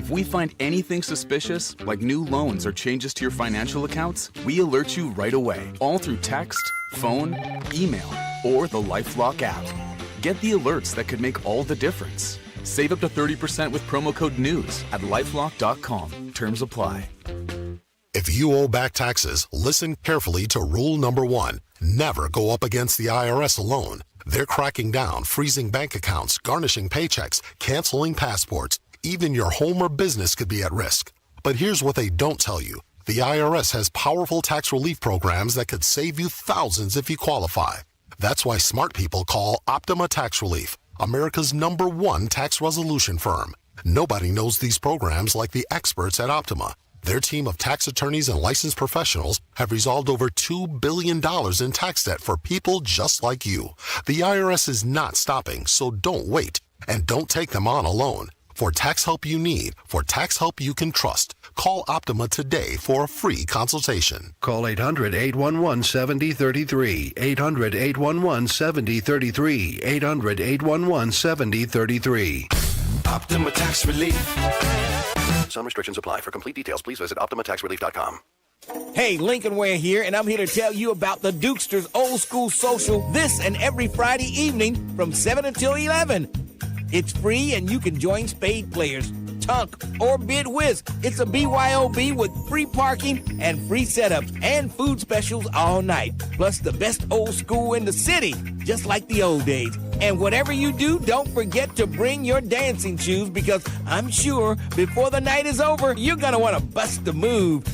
If we find anything suspicious, like new loans or changes to your financial accounts, we alert you right away, all through text, phone, email, or the LifeLock app. Get the alerts that could make all the difference. Save up to 30% with promo code NEWS at lifelock.com. Terms apply. If you owe back taxes, listen carefully to rule number 1. Never go up against the IRS alone. They're cracking down, freezing bank accounts, garnishing paychecks, canceling passports. Even your home or business could be at risk. But here's what they don't tell you. The IRS has powerful tax relief programs that could save you thousands if you qualify. That's why smart people call Optima Tax Relief, America's #1 tax resolution firm. Nobody knows these programs like the experts at Optima. Their team of tax attorneys and licensed professionals have resolved over $2 billion in tax debt for people just like you. The IRS is not stopping, so don't wait. And don't take them on alone. For tax help you need, for tax help you can trust, call Optima today for a free consultation. Call 800-811-7033, 800-811-7033, 800-811-7033. Optima Tax Relief. Some restrictions apply. For complete details, please visit OptimaTaxRelief.com. Hey, Lincoln Ware here, and I'm here to tell you about the Dukester's Old School Social this and every Friday evening from 7 until 11. It's free, and you can join spade players, tunk, or bid whiz. It's a BYOB with free parking and free setups and food specials all night. Plus the best old school in the city, just like the old days. And whatever you do, don't forget to bring your dancing shoes because I'm sure before the night is over, you're going to want to bust the move.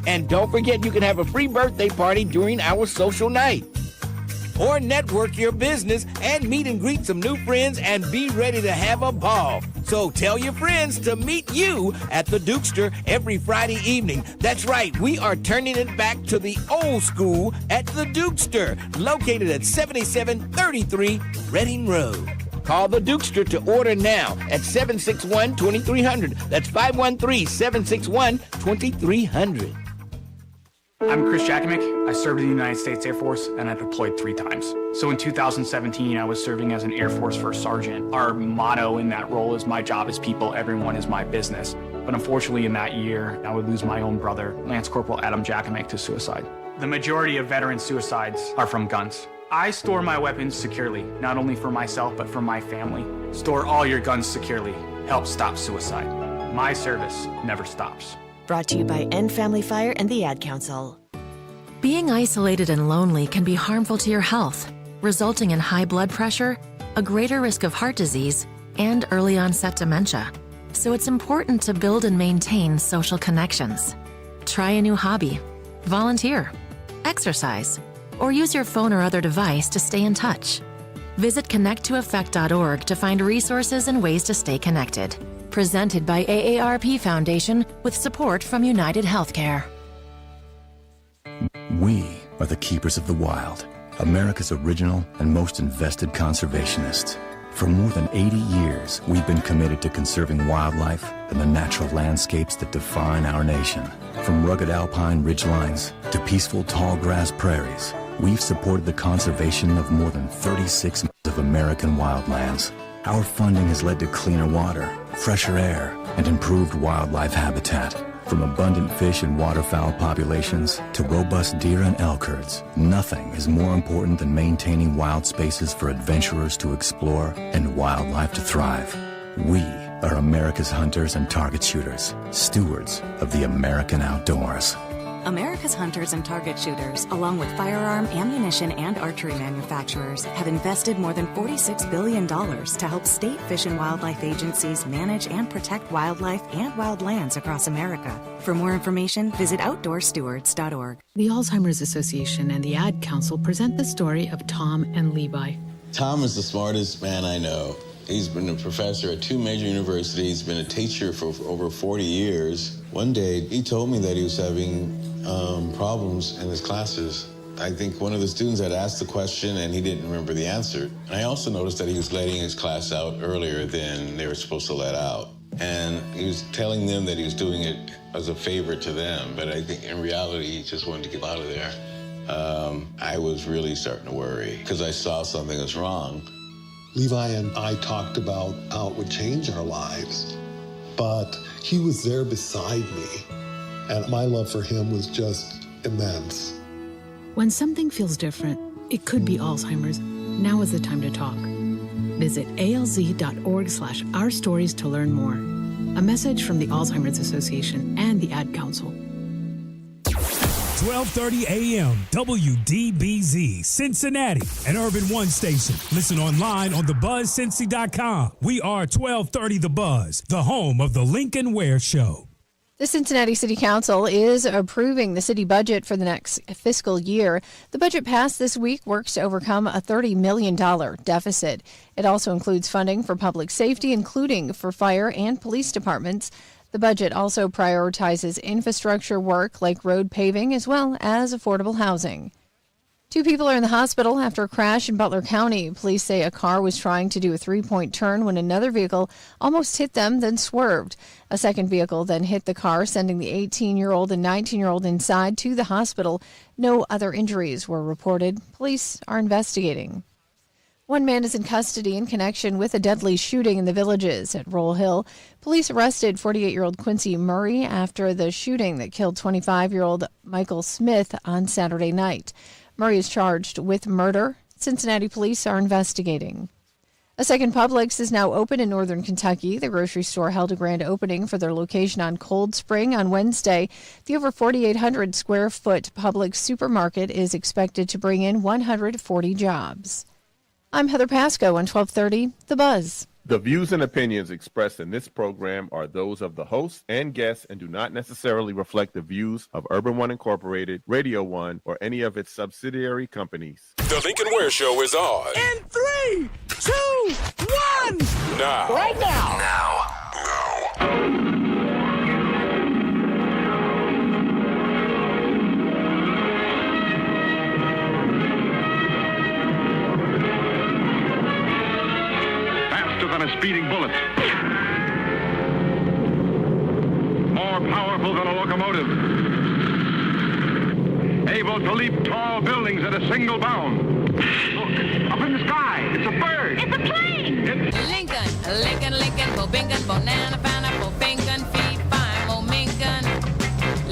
And don't forget you can have a free birthday party during our social night. Or network your business and meet and greet some new friends and be ready to have a ball. So tell your friends to meet you at the Dukester every Friday evening. That's right, we are turning it back to the old school at the Dukester, located at 7733 Reading Road. Call the Dukester to order now at 761-2300. That's 513-761-2300. I'm Chris Jakimick. I served in the United States Air Force, and I deployed 3 times. So in 2017, I was serving as an Air Force First Sergeant. Our motto in that role is, my job is people, everyone is my business. But unfortunately in that year, I would lose my own brother, Lance Corporal Adam Jakimick, to suicide. The majority of veteran suicides are from guns. I store my weapons securely, not only for myself, but for my family. Store all your guns securely. Help stop suicide. My service never stops. Brought to you by End Family Fire and the Ad Council. Being isolated and lonely can be harmful to your health, resulting in high blood pressure, a greater risk of heart disease, and early onset dementia. So it's important to build and maintain social connections. Try a new hobby, volunteer, exercise, or use your phone or other device to stay in touch. Visit connecttoeffect.org to find resources and ways to stay connected. Presented by AARP Foundation with support from United Healthcare. We are the keepers of the wild, America's original and most invested conservationists. For more than 80 years, we've been committed to conserving wildlife and the natural landscapes that define our nation. From rugged alpine ridgelines to peaceful tall grass prairies, we've supported the conservation of more than 36 miles of American wildlands. Our funding has led to cleaner water, fresher air, and improved wildlife habitat. From abundant fish and waterfowl populations to robust deer and elk herds, nothing is more important than maintaining wild spaces for adventurers to explore and wildlife to thrive. We are America's hunters and target shooters, stewards of the American outdoors. America's hunters and target shooters, along with firearm, ammunition, and archery manufacturers, have invested more than $46 billion to help state fish and wildlife agencies manage and protect wildlife and wildlands across America. For more information, visit outdoorstewards.org. The Alzheimer's Association and the Ad Council present the story of Tom and Levi. Tom is the smartest man I know. He's been a professor at 2 major universities, been a teacher for over 40 years. One day, he told me that he was having problems in his classes. I think one of the students had asked the question and he didn't remember the answer. And I also noticed that he was letting his class out earlier than they were supposed to let out. And he was telling them that he was doing it as a favor to them, but I think in reality, he just wanted to get out of there. I was really starting to worry because I saw something was wrong. Levi and I talked about how it would change our lives. but he was there beside me, and my love for him was just immense. When something feels different, it could be Alzheimer's. Now is the time to talk. Visit alz.org/ourstories to learn more. A message from the Alzheimer's Association and the Ad Council. 1230 AM, WDBZ, Cincinnati, an Urban One station. Listen online on thebuzzcincy.com. We are 1230 The Buzz, the home of the Lincoln Ware Show. The Cincinnati City Council is approving the city budget for the next fiscal year. The budget passed this week works to overcome a $30 million deficit. It also includes funding for public safety, including for fire and police departments. The budget also prioritizes infrastructure work like road paving as well as affordable housing. 2 people are in the hospital after a crash in Butler County. Police say a car was trying to do a 3-point turn when another vehicle almost hit them, then swerved. A second vehicle then hit the car, sending the 18-year-old and 19-year-old inside to the hospital. No other injuries were reported. Police are investigating. 1 man is in custody in connection with a deadly shooting in the Villages at Roll Hill. Police arrested 48-year-old Quincy Murray after the shooting that killed 25-year-old Michael Smith on Saturday night. Murray is charged with murder. Cincinnati police are investigating. A second Publix is now open in northern Kentucky. The grocery store held a grand opening for their location on Cold Spring on Wednesday. The over 4,800 square foot Publix supermarket is expected to bring in 140 jobs. I'm Heather Pasco on 1230 The Buzz. The views and opinions expressed in this program are those of the host and guests and do not necessarily reflect the views of Urban One Incorporated, Radio One, or any of its subsidiary companies. The Lincoln Ware Show is on. In 3, 2, 1. Now. Right now. Than a speeding bullet. More powerful than a locomotive. Able to leap tall buildings at a single bound. Look, up in the sky. It's a bird. It's a plane. Lincoln, Lincoln, Lincoln, Bobingan, Bonana, Pineapple, Bingan, Feed, Fine, Momingan,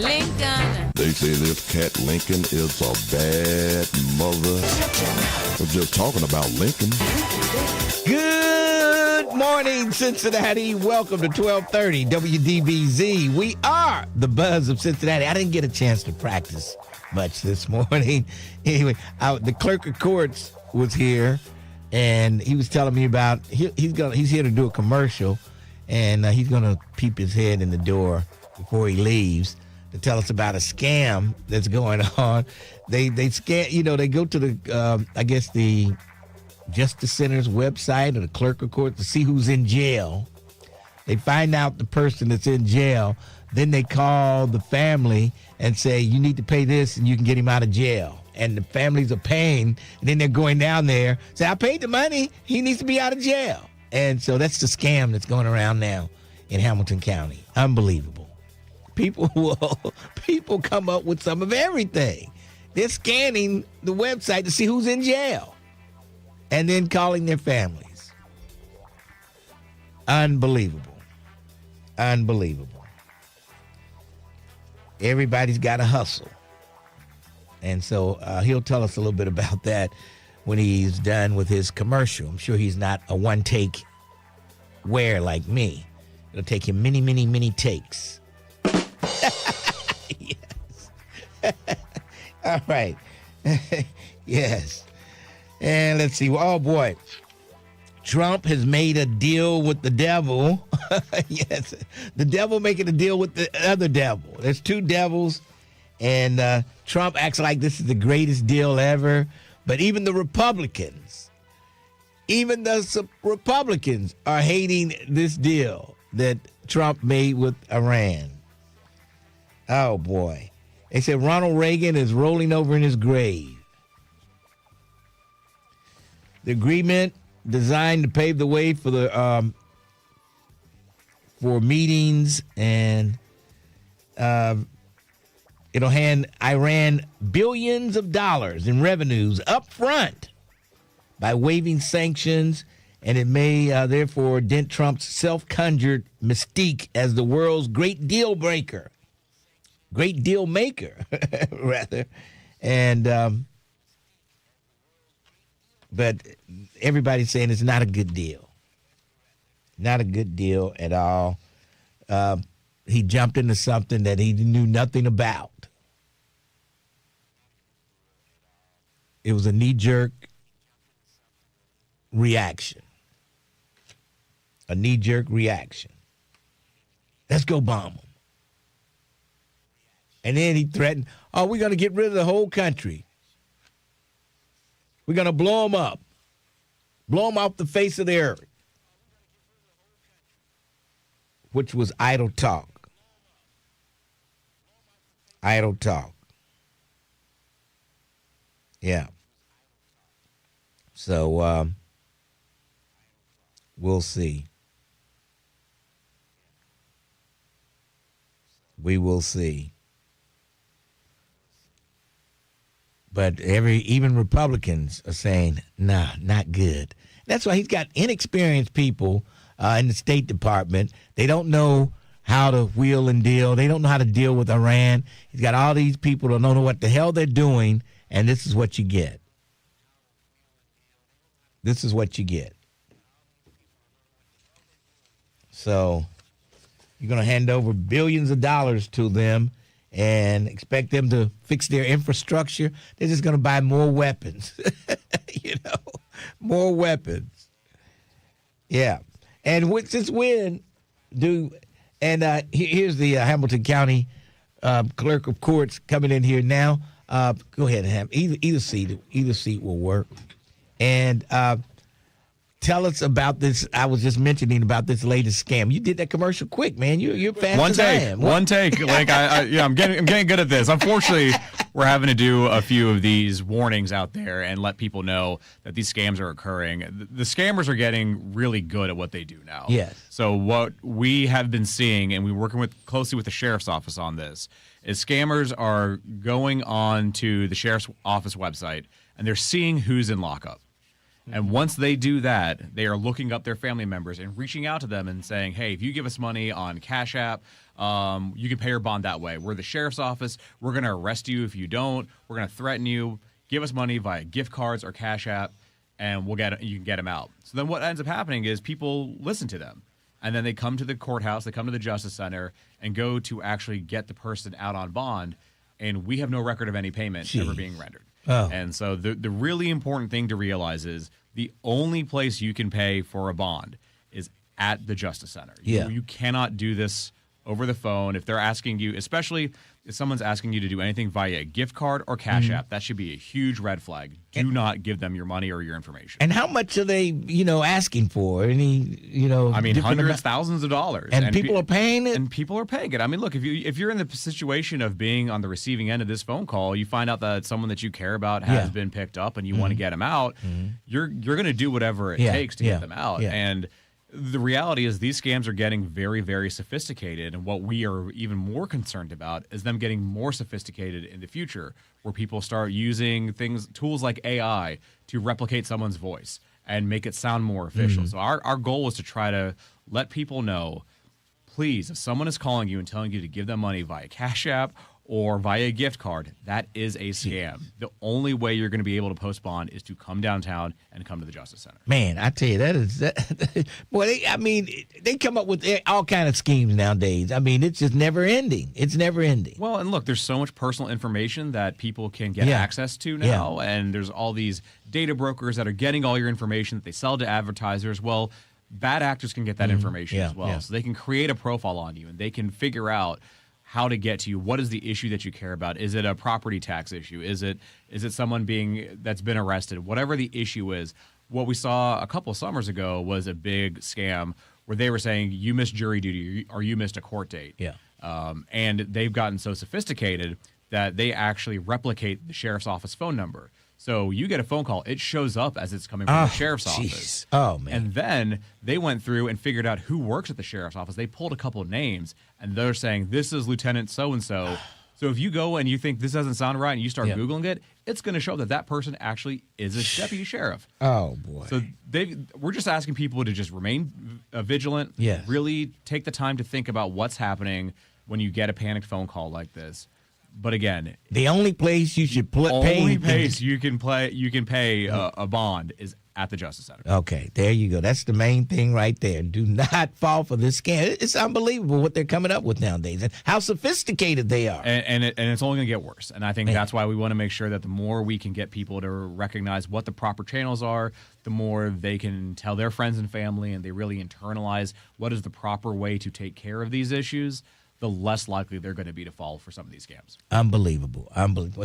Lincoln. They say this cat Lincoln is a bad mother. I'm just talking about Lincoln. Good morning, Cincinnati. Welcome to 1230 WDBZ. We are the Buzz of Cincinnati. I didn't get a chance to practice much this morning. Anyway, the clerk of courts was here, and he was telling me about he's here to do a commercial, and he's gonna peep his head in the door before he leaves to tell us about a scam that's going on. They scam, they go to the I guess the Justice Center's website or the clerk of court to see who's in jail. They find out the person that's in jail. Then they call the family and say, you need to pay this and you can get him out of jail. And the families are paying. And then they're going down there, say, I paid the money. He needs to be out of jail. And so that's the scam that's going around now in Hamilton County. Unbelievable. People come up with some of everything. They're scanning the website to see who's in jail and then calling their families. Unbelievable. Unbelievable. Everybody's got to hustle. And so he'll tell us a little bit about that when he's done with his commercial. I'm sure he's not a one-take Ware like me. It'll take him many, many, many takes. Yes. All right. Yes. And let's see. Oh, boy. Trump has made a deal with the devil. Yes. The devil making a deal with the other devil. There's two devils. And Trump acts like this is the greatest deal ever. But even the Republicans are hating this deal that Trump made with Iran. Oh, boy. They said Ronald Reagan is rolling over in his grave. The agreement designed to pave the way for the for meetings, and it'll hand Iran billions of dollars in revenues up front by waiving sanctions and it may therefore dent Trump's self-conjured mystique as the world's great deal maker, rather. And but everybody's saying it's not a good deal. Not a good deal at all. He jumped into something that he knew nothing about. It was a knee-jerk reaction. A knee-jerk reaction. Let's go bomb them. And then he threatened, oh, we're going to get rid of the whole country. We're going to blow them up. Blow them off the face of the earth. Which was idle talk. Idle talk. Yeah. So, we'll see. We will see. But even Republicans are saying, nah, not good. That's why he's got inexperienced people in the State Department. They don't know how to wheel and deal. They don't know how to deal with Iran. He's got all these people who don't know what the hell they're doing, and this is what you get. This is what you get. So you're going to hand over billions of dollars to them and expect them to fix their infrastructure. They're just going to buy more weapons. More weapons. Yeah. And since when do, and here's the Hamilton County Clerk of Courts coming in here now. Go ahead, Ham. Either seat will work. And tell us about this. I was just mentioning about this latest scam. You did that commercial quick, man. You're fast as I am. One take. Like I'm getting good at this. Unfortunately, we're having to do a few of these warnings out there and let people know that these scams are occurring. The scammers are getting really good at what they do now. Yes. So what we have been seeing, and we're working closely with the sheriff's office on this, is scammers are going on to the sheriff's office website and they're seeing who's in lockup. And once they do that, they are looking up their family members and reaching out to them and saying, hey, if you give us money on Cash App, you can pay your bond that way. We're the sheriff's office. We're going to arrest you if you don't. We're going to threaten you. Give us money via gift cards or Cash App, and you can get them out. So then what ends up happening is people listen to them. And then they come to the courthouse, they come to the Justice Center, and go to actually get the person out on bond, and we have no record of any payment ever being rendered. Oh. And so the really important thing to realize is the only place you can pay for a bond is at the Justice Center. Yeah. You cannot do this over the phone. If they're asking you, especially if someone's asking you to do anything via a gift card or Cash App, that should be a huge red flag. Do not give them your money or your information. And how much are they, asking for? I mean, hundreds, thousands of dollars. And people are paying it? And people are paying it. I mean, look, if you're in the situation of being on the receiving end of this phone call, you find out that someone that you care about has been picked up and you want to get them out, you're going to do whatever it takes to get them out. Yeah. And the reality is these scams are getting very, very sophisticated. And what we are even more concerned about is them getting more sophisticated in the future, where people start using tools like AI to replicate someone's voice and make it sound more official. So our goal is to try to let people know, please, if someone is calling you and telling you to give them money via Cash App or via a gift card, that is a scam. The only way you're going to be able to post bond is to come downtown and come to the Justice Center. Man, I tell you, boy, they come up with all kind of schemes nowadays. I mean, it's just never ending. It's never ending. Well, and look, there's so much personal information that people can get access to now, and there's all these data brokers that are getting all your information that they sell to advertisers. Well, bad actors can get that information as well. So they can create a profile on you, and they can figure out how to get to you. What is the issue that you care about? Is it a property tax issue? Is it someone that's been arrested? Whatever the issue is. What we saw a couple of summers ago was a big scam where they were saying you missed jury duty or you missed a court date. Yeah. And they've gotten so sophisticated that they actually replicate the sheriff's office phone number. So you get a phone call, it shows up as it's coming from the sheriff's office. Oh, man. And then they went through and figured out who works at the sheriff's office. They pulled a couple of names, and they're saying, this is Lieutenant so-and-so. So if you go and you think this doesn't sound right and you start Yeah. Googling it, it's going to show that person actually is a deputy sheriff. Oh, boy. So we're just asking people to just remain vigilant. Yes. Really take the time to think about what's happening when you get a panicked phone call like this. But again, the only place you should pay you can pay a bond is at the Justice Center. Okay, there you go. That's the main thing right there. Do not fall for this scam. It's unbelievable what they're coming up with nowadays and how sophisticated they are. And it's only going to get worse. And I think that's why we want to make sure that the more we can get people to recognize what the proper channels are, the more they can tell their friends and family, and they really internalize what is the proper way to take care of these issues, the less likely they're going to be to fall for some of these scams. Unbelievable.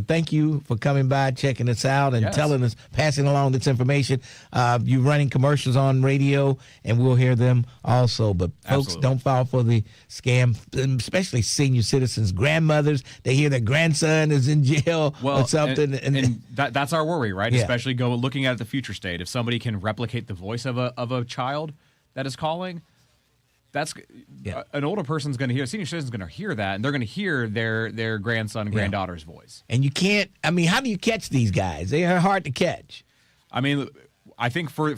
Thank you for coming by, checking us out, and telling us, passing along this information. You're running commercials on radio, and we'll hear them also. But folks, don't fall for the scam, especially senior citizens, grandmothers. They hear their grandson is in jail or something. And that's our worry, right? Yeah. Especially looking at the future state. If somebody can replicate the voice of a child that is calling, that's an older person's going to hear, a senior citizen's going to hear that, and they're going to hear their grandson, granddaughter's voice. And you can't, how do you catch these guys? They are hard to catch. I mean, I think for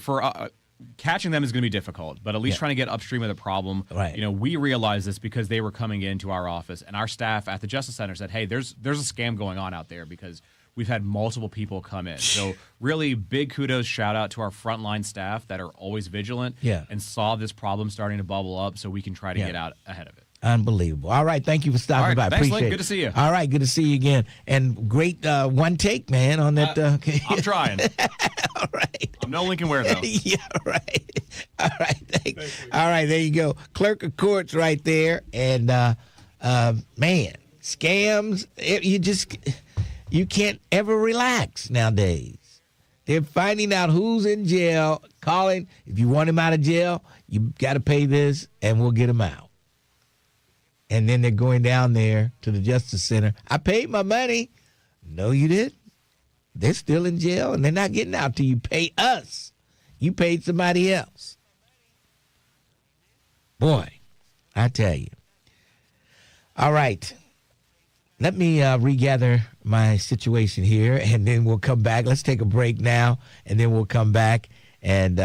catching them is going to be difficult, but at least trying to get upstream of the problem. Right. We realized this because they were coming into our office, and our staff at the Justice Center said, hey, there's a scam going on out there because we've had multiple people come in. So really big kudos, shout out to our frontline staff that are always vigilant and saw this problem starting to bubble up so we can try to get out ahead of it. Unbelievable. All right. Thank you for stopping by. Thanks, Appreciate Link. it. Good to see you. All right. Good to see you again. And great one take, man, on that. I'm trying. All right. I'm no Lincoln Ware, though. Yeah, right. All right. Thanks. All right. There you go. Clerk of courts right there. And, man, scams, you can't ever relax nowadays. They're finding out who's in jail, calling. If you want him out of jail, you got to pay this, and we'll get him out. And then they're going down there to the Justice Center. I paid my money. No, you didn't. They're still in jail, and they're not getting out till you pay us. You paid somebody else. Boy, I tell you. All right. Let me regather my situation here, and then we'll come back. Let's take a break now, and then we'll come back. And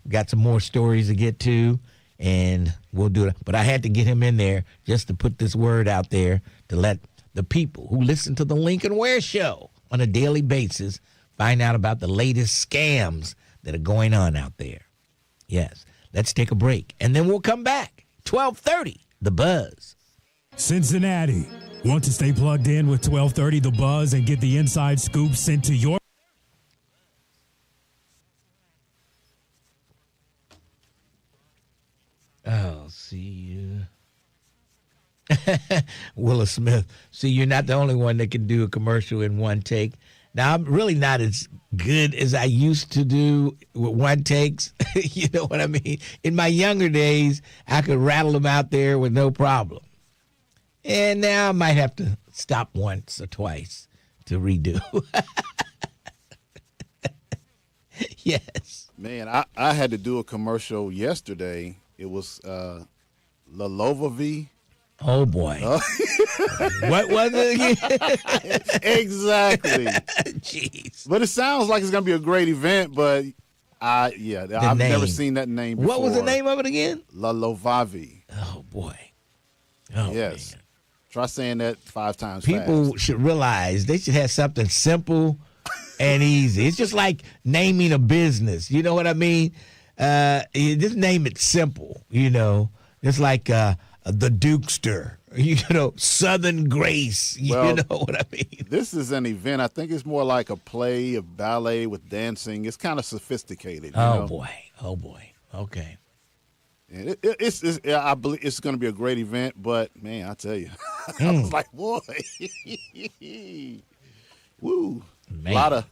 got some more stories to get to, and we'll do it. But I had to get him in there just to put this word out there to let the people who listen to the Lincoln Ware Show on a daily basis find out about the latest scams that are going on out there. Yes, let's take a break, and then we'll come back. 12:30, The Buzz. Cincinnati. Want to stay plugged in with 1230 The Buzz and get the inside scoop sent to your... Oh, see you. Willa Smith. See, you're not the only one that can do a commercial in one take. Now, I'm really not as good as I used to do with one takes. You know what I mean? In my younger days, I could rattle them out there with no problem. And now I might have to stop once or twice to redo. Yes. Man, I had to do a commercial yesterday. It was Lalovavie. Oh, boy. What was it again? Exactly. Jeez. But it sounds like it's going to be a great event, but I've never seen that name before. What was the name of it again? Lalovavie. Oh, boy. Oh, yes. Man. Try saying that 5 times People fast. should realize they should have something simple and easy. It's just like naming a business. You know what I mean? You just name it simple, you know. It's like the Dukester, you know, Southern Grace. You know what I mean? This is an event. I think it's more like a play of ballet with dancing. It's kind of sophisticated. You know? Boy. Oh, boy. Okay. And I believe it's going to be a great event, but, man, I tell you, I was like, boy, woo. Man. A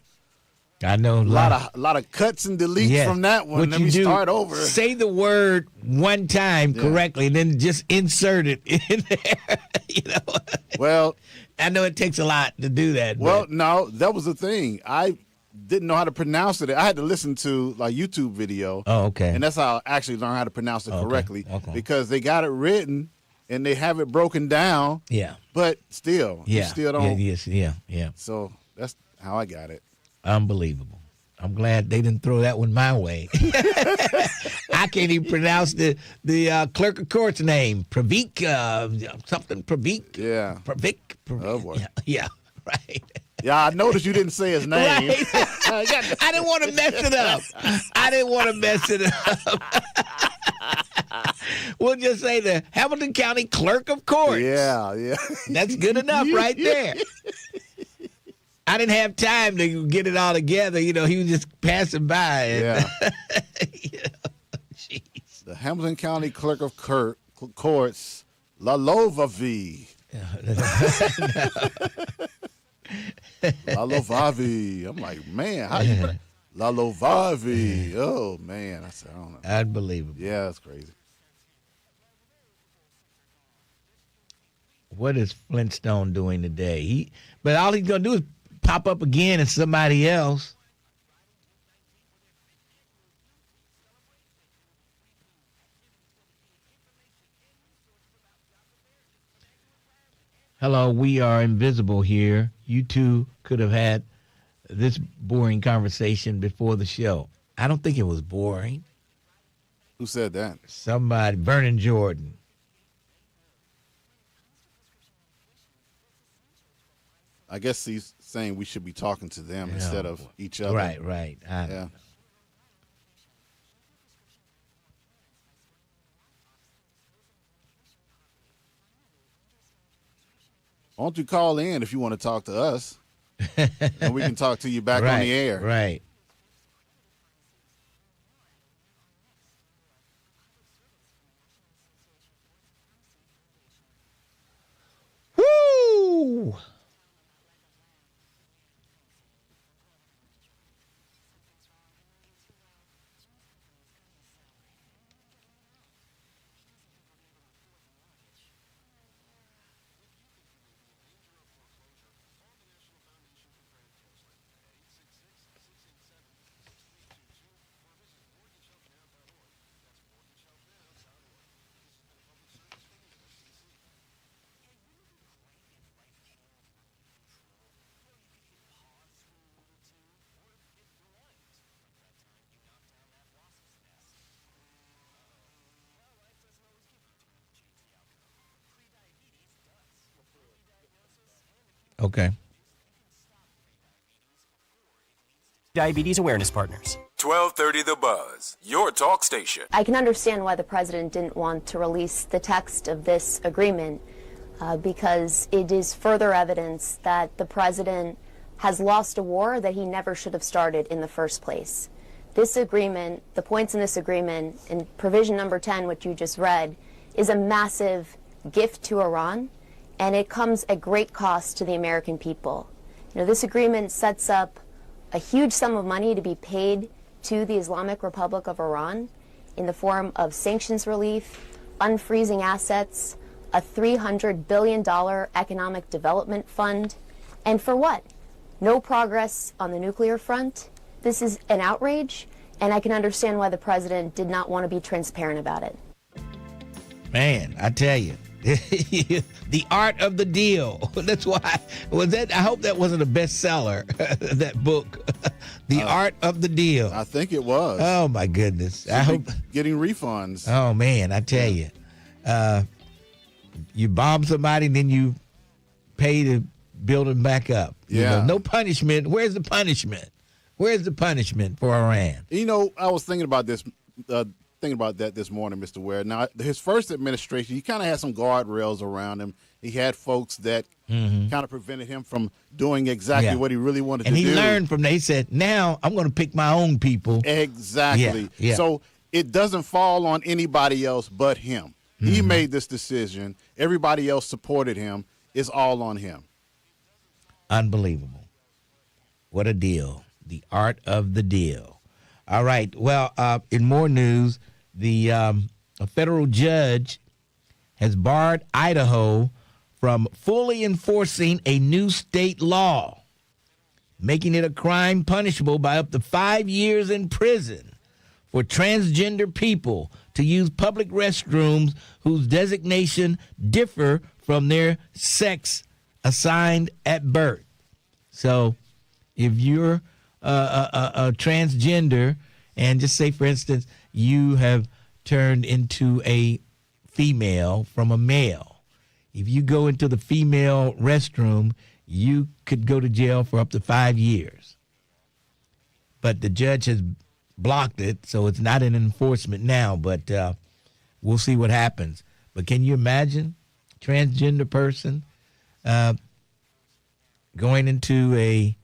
lot of cuts and deletes from that one. Let me start over. Say the word one time correctly, and then just insert it in there. You know. Well, I know it takes a lot to do that. Well, no, that was the thing. I didn't know how to pronounce it. I had to listen to like YouTube video. Oh, okay. And that's how I actually learned how to pronounce it correctly because they got it written and they have it broken down. Yeah. But still, you Yeah. still don't. Yeah. So that's how I got it. Unbelievable. I'm glad they didn't throw that one my way. I can't even pronounce the clerk of court's name. Pravik, something Pravik. Yeah. Pravik. Oh, boy. Yeah, right. Yeah, I noticed you didn't say his name. Right. I didn't want to mess it up. We'll just say the Hamilton County Clerk of Courts. Yeah. That's good enough right there. I didn't have time to get it all together. He was just passing by. And, jeez. The Hamilton County Clerk of Courts, Lalovavi. Lalovavi. I'm like, man, how you Lalovavi. Oh, man. I said, I don't know. Unbelievable. Yeah, that's crazy. What is Flintstone doing today? But all he's going to do is pop up again as somebody else. Hello, we are invisible here. You two could have had this boring conversation before the show. I don't think it was boring. Who said that? Somebody, Vernon Jordan. I guess he's saying we should be talking to them instead of each other. Right. Yeah. Why don't you call in if you want to talk to us? And we can talk to you back on the air. Right. Woo! Okay. Diabetes Awareness Partners. 1230 The Buzz, your talk station. I can understand why the president didn't want to release the text of this agreement because it is further evidence that the president has lost a war that he never should have started in the first place. This agreement, the points in this agreement, in provision number 10, which you just read, is a massive gift to Iran, and it comes at great cost to the American people. This agreement sets up a huge sum of money to be paid to the Islamic Republic of Iran in the form of sanctions relief, unfreezing assets, a $300 billion economic development fund. And for what? No progress on the nuclear front. This is an outrage, and I can understand why the president did not want to be transparent about it. Man, I tell you. The art of the deal. That's why I hope that wasn't a bestseller. That book, The Art of the Deal. I think it was. Oh my goodness! I hope getting refunds. Oh man, I tell you, you bomb somebody, and then you pay to build them back up. Yeah. No punishment. Where's the punishment? Where's the punishment for Iran? I was thinking about this. This morning, Mr. Ware. Now, his first administration, he kind of had some guardrails around him. He had folks that kind of prevented him from doing exactly what he really wanted to do. And he learned from that. He said, now I'm going to pick my own people. Exactly. Yeah. So it doesn't fall on anybody else but him. He made this decision. Everybody else supported him. It's all on him. Unbelievable. What a deal. The art of the deal. All right. Well, in more news, a federal judge has barred Idaho from fully enforcing a new state law, making it a crime punishable by up to 5 years in prison for transgender people to use public restrooms whose designation differ from their sex assigned at birth. So if you're a transgender, and just say, for instance, you have turned into a female from a male, if you go into the female restroom, you could go to jail for up to 5 years. But the judge has blocked it, so it's not in enforcement now, but we'll see what happens. But can you imagine a transgender person going into a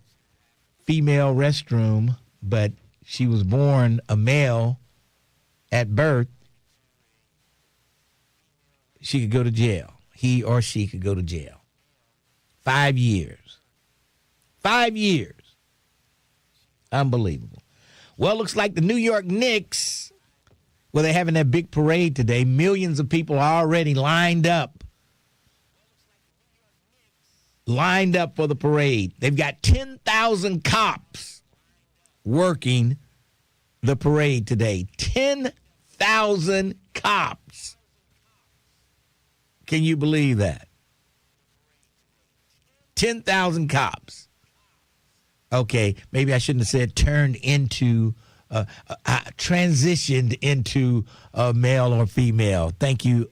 female restroom, but she was born a male at birth? She could go to jail. He or she could go to jail. 5 years. 5 years. Unbelievable. Well, looks like the New York Knicks, well, they're having that big parade today. Millions of people are already lined up for the parade. They've got 10,000 cops working the parade today. 10,000 cops. Can you believe that? 10,000 cops. Okay, maybe I shouldn't have said transitioned into male or female. Thank you,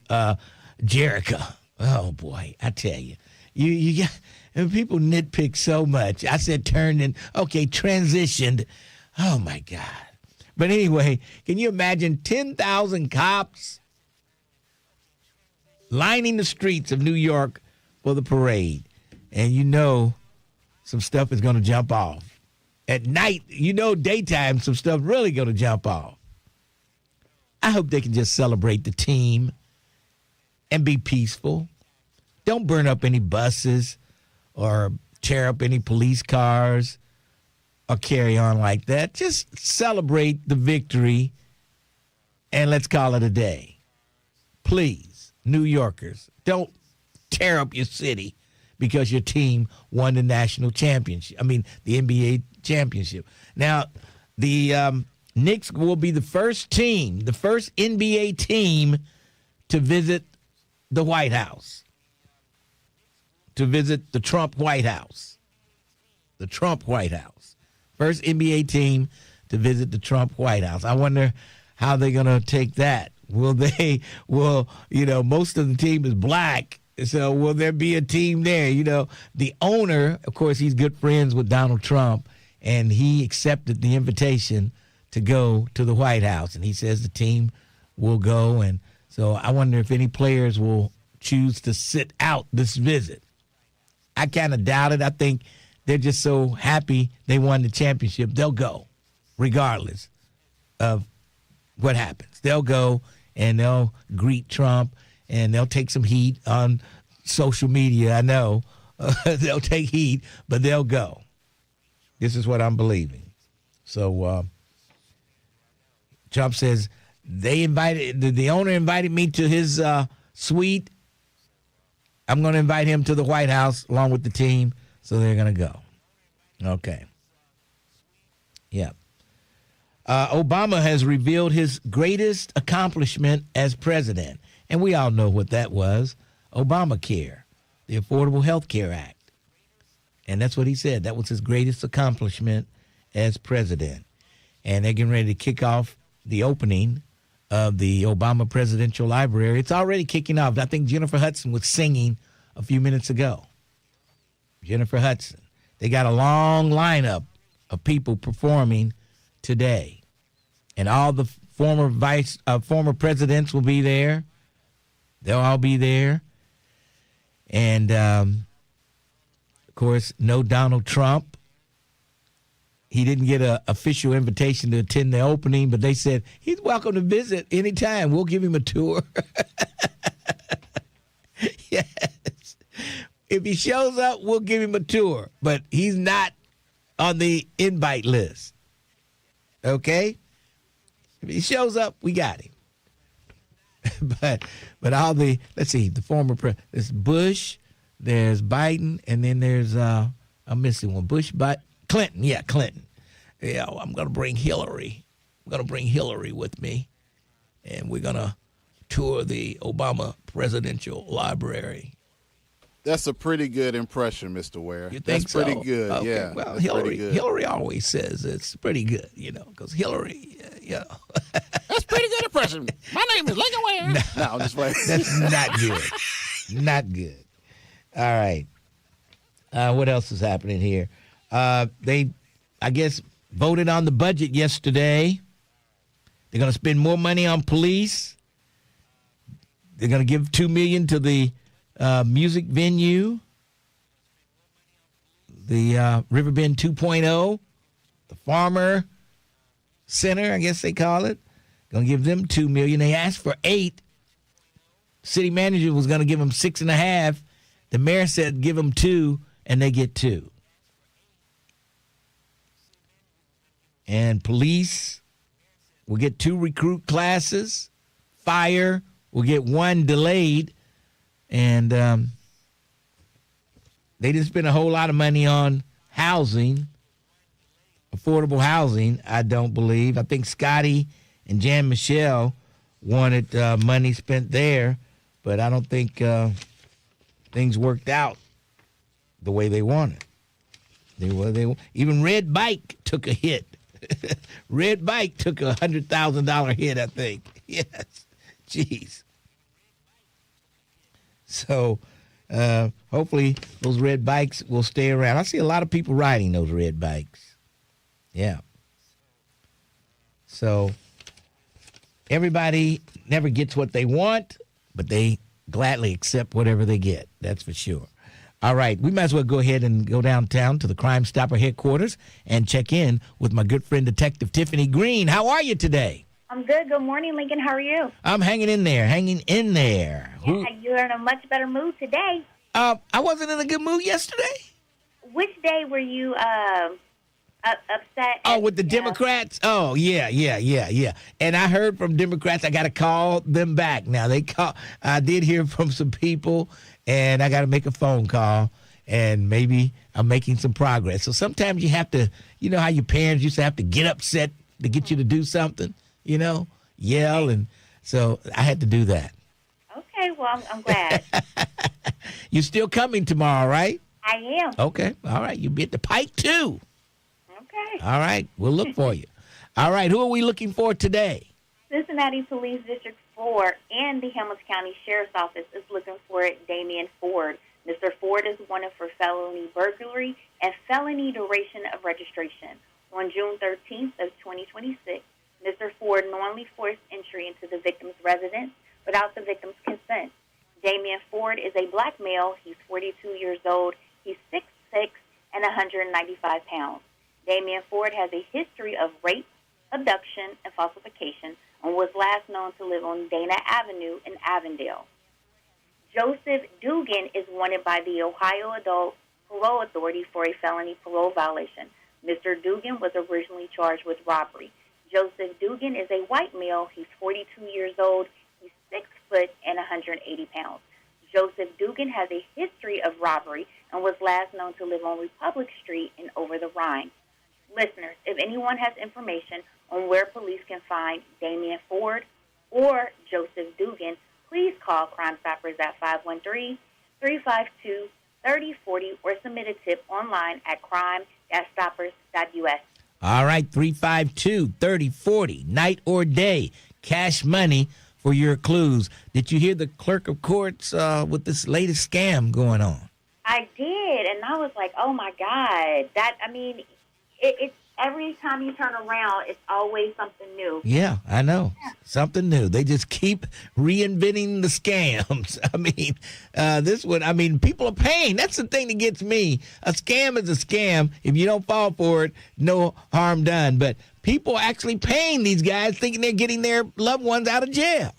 Jerica. Oh, boy, I tell you. You got, people nitpick so much. I said turned in. Okay, transitioned. Oh, my God. But anyway, can you imagine 10,000 cops lining the streets of New York for the parade? And you know some stuff is going to jump off. At night, daytime, some stuff really going to jump off. I hope they can just celebrate the team and be peaceful. Don't burn up any buses or tear up any police cars or carry on like that. Just celebrate the victory and let's call it a day. Please, New Yorkers, don't tear up your city because your team won the national championship. I mean, the NBA championship. Now, the Knicks will be the first NBA team to visit the White House, to visit the Trump White House. The Trump White House. First NBA team to visit the Trump White House. I wonder how they're going to take that. Most of the team is black. So will there be a team there? The owner, of course, he's good friends with Donald Trump, and he accepted the invitation to go to the White House. And he says the team will go. And so I wonder if any players will choose to sit out this visit. I kind of doubt it. I think they're just so happy they won the championship. They'll go regardless of what happens. They'll go and they'll greet Trump. And they'll take some heat on social media. I know they'll take heat, but they'll go. This is what I'm believing. So Trump says the owner invited me to his suite. I'm going to invite him to the White House along with the team. So they're going to go. Okay. Yeah. Obama has revealed his greatest accomplishment as president. And we all know what that was. Obamacare, the Affordable Health Care Act. And that's what he said. That was his greatest accomplishment as president. And they're getting ready to kick off the opening of the Obama Presidential Library. It's already kicking off. I think Jennifer Hudson was singing a few minutes ago. Jennifer Hudson. They got a long lineup of people performing today. And all the former presidents will be there. They'll all be there. And, of course, no Donald Trump. He didn't get an official invitation to attend the opening, but they said he's welcome to visit anytime. We'll give him a tour. Yes. If he shows up, we'll give him a tour. But he's not on the invite list. Okay? If he shows up, we got him. But all the, let's see, the former president, there's Bush, there's Biden, and then there's, I'm missing one, Clinton. Yeah, Clinton. Yeah, I'm going to bring Hillary. I'm going to bring Hillary with me, and we're going to tour the Obama Presidential Library. That's a pretty good impression, Mr. Ware. You think That's pretty so? good, Okay. yeah. Well, that's Hillary always says it's pretty good, because Hillary, That's pretty good impression. My name is Lincoln Ware. No, I'm just playing. That's not good. Not good. All right. What else is happening here? They, I guess, voted on the budget yesterday. They're going to spend more money on police. They're going to give $2 million to the music venue, the Riverbend 2.0, the Farmer Center, I guess they call it. Going to give them $2 million. They asked for $8 million. City manager was going to give them $6.5 million. The mayor said give them $2 million, and they get $2 million. And police will get 2 recruit classes. Fire will get 1 delayed. And they didn't spend a whole lot of money on housing, affordable housing, I don't believe. I think Scotty and Jan Michelle wanted money spent there, but I don't think things worked out the way they wanted. Even Red Bike took a hit. Red Bike took a $100,000 hit, I think. Yes. Jeez. So hopefully those red bikes will stay around. I see a lot of people riding those red bikes. Yeah. So everybody never gets what they want, but they gladly accept whatever they get. That's for sure. All right, we might as well go ahead and go downtown to the Crime Stopper headquarters and check in with my good friend, Detective Tiffany Green. How are you today? I'm good. Good morning, Lincoln. How are you? I'm hanging in there. Yeah, you're in a much better mood today. I wasn't in a good mood yesterday. Which day were you upset? Oh, with the Democrats? Oh, yeah. And I heard from Democrats. I got to call them back. Now, I did hear from some people, and I got to make a phone call, and maybe I'm making some progress. So sometimes you have to, you know how your parents used to have to get upset to get you to do something, yell. And so I had to do that. Okay, well, I'm glad. You're still coming tomorrow, right? I am. Okay. All right. You'll be at the Pike, too. Okay. All right. We'll look for you. All right. Who are we looking for today? Cincinnati Police District 4 and the Hamilton County Sheriff's Office is looking for Damian Ford. Mr. Ford is wanted for felony burglary and felony duration of registration. On June 13th of 2026, Mr. Ford knowingly forced entry into the victim's residence without the victim's consent. Damian Ford is a black male. He's 42 years old. He's 6'6" and 195 pounds. Damian Ford has a history of rape, abduction, and falsification, and was last known to live on Dana Avenue in Avondale. Joseph Dugan is wanted by the Ohio Adult Parole Authority for a felony parole violation. Mr. Dugan was originally charged with robbery. Joseph Dugan is a white male. He's 42 years old. He's 6 foot and 180 pounds. Joseph Dugan has a history of robbery and was last known to live on Republic Street in Over the Rhine. Listeners, if anyone has information on where police can find Damian Ford or Joseph Dugan, please call Crime Stoppers at 513-352-3040 or submit a tip online at crime-stoppers.us. All right, 352-3040, night or day, cash money for your clues. Did you hear the clerk of courts with this latest scam going on? I did, and I was like, oh, my God. It's every time you turn around, it's always something new. Yeah, I know. Yeah. Something new. They just keep reinventing the scams. This one, people are paying. That's the thing that gets me. A scam is a scam. If you don't fall for it, no harm done. But people are actually paying these guys thinking they're getting their loved ones out of jail.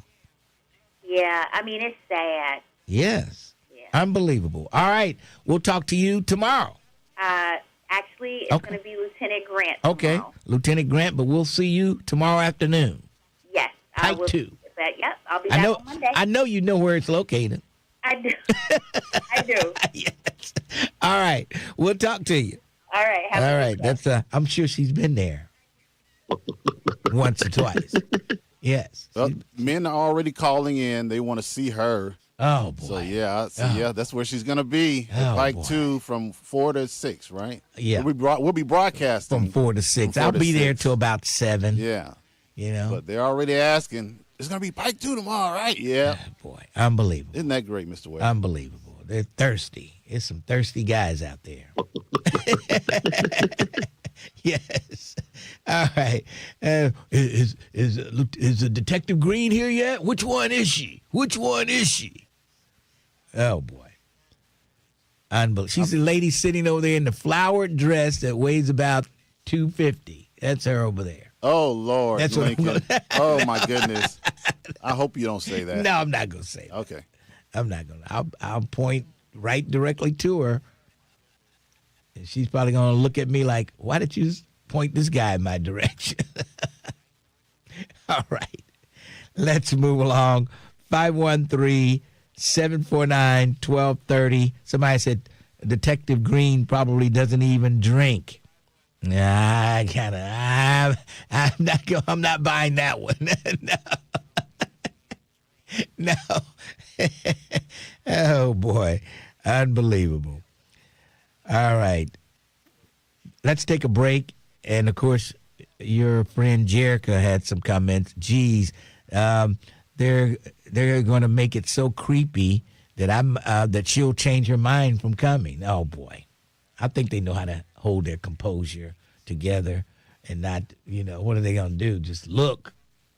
Yeah, it's sad. Yes. Yeah. Unbelievable. All right. We'll talk to you tomorrow. Actually, it's going to be Lieutenant Grant tomorrow. Okay, Lieutenant Grant, but we'll see you tomorrow afternoon. Yes. Type 2. Yep, I'll be back on Monday. I know you know where it's located. I do. I do. Yes. All right. We'll talk to you. All right. All right. That's I'm sure she's been there. once or twice. Yes. Well, men are already calling in. They want to see her. Oh, boy. So, yeah, that's where she's going to be. At Pike 2 from 4 to 6, right? Yeah. We'll be broadcasting. From 4 to 6. I'll be there till about 7. Yeah. You know. But they're already asking, it's going to be Pike 2 tomorrow, right? Yeah. Boy, unbelievable. Isn't that great, Mr. Ware? Unbelievable. They're thirsty. There's some thirsty guys out there. Yes. All right. Is Detective Green here yet? Which one is she? Oh, boy. Unbelievable. She's the lady sitting over there in the flowered dress that weighs about 250. That's her over there. Oh, Lord. That's Lincoln. what Oh, my goodness. I hope you don't say that. No, I'm not going to say that. Okay. I'm not going to. I'll point right directly to her. And she's probably going to look at me like, why did you point this guy in my direction? All right. Let's move along. 513-749-1230. Somebody said Detective Green probably doesn't even drink. Nah, I'm not buying that one. No. Oh, boy. Unbelievable. All right. Let's take a break. And, of course, your friend Jerica had some comments. Geez, they're going to make it so creepy that that she'll change her mind from coming. Oh, boy. I think they know how to hold their composure together and not, what are they going to do? Just look.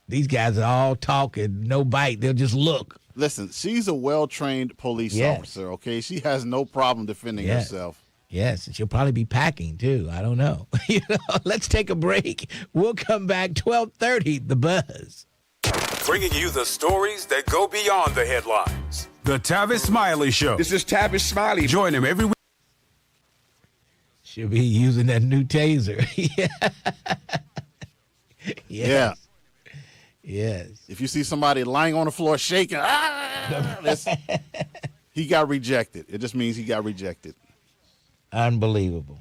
These guys are all talking, no bite. They'll just look. Listen, she's a well-trained police officer, okay? She has no problem defending herself. Yes, and she'll probably be packing, too. I don't know. Let's take a break. We'll come back 12:30, The Buzz. Bringing you the stories that go beyond the headlines. The Tavis Smiley Show. This is Tavis Smiley. Join him every week. She'll be using that new taser. Yeah. Yes. If you see somebody lying on the floor shaking, he got rejected. It just means he got rejected. Unbelievable.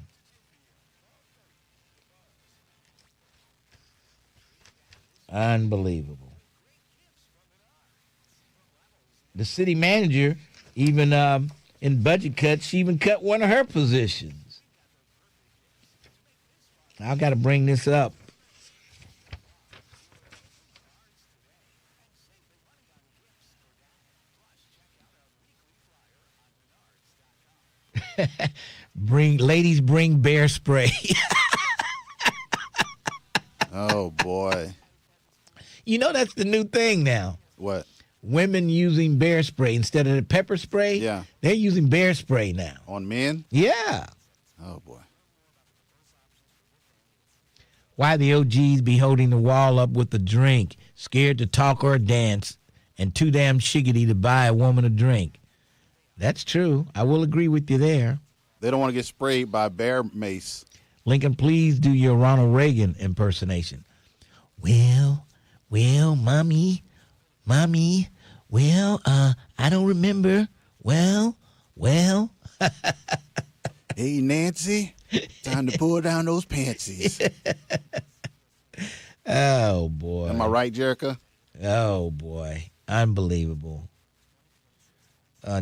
Unbelievable. The city manager, even in budget cuts, she even cut one of her positions. I've got to bring this up. Bring bear spray. Oh, boy. That's the new thing now. What? Women using bear spray instead of the pepper spray. Yeah. They're using bear spray now. On men? Yeah. Oh, boy. Why the OGs be holding the wall up with a drink, scared to talk or dance, and too damn shiggity to buy a woman a drink. That's true. I will agree with you there. They don't want to get sprayed by bear mace. Lincoln, please do your Ronald Reagan impersonation. Well, mommy, well, I don't remember. Well. Hey, Nancy, time to pull down those pantsies. Oh, boy. Am I right, Jerica? Oh, boy. Unbelievable.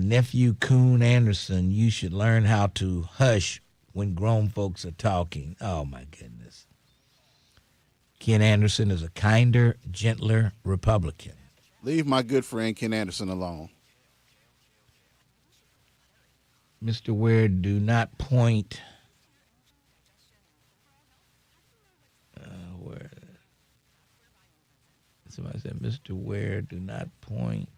Nephew Coon Anderson, you should learn how to hush when grown folks are talking. Oh, my goodness. Ken Anderson is a kinder, gentler Republican. Leave my good friend Ken Anderson alone. Mr. Ware, do not point. Where? Somebody said, Mr. Ware, do not point.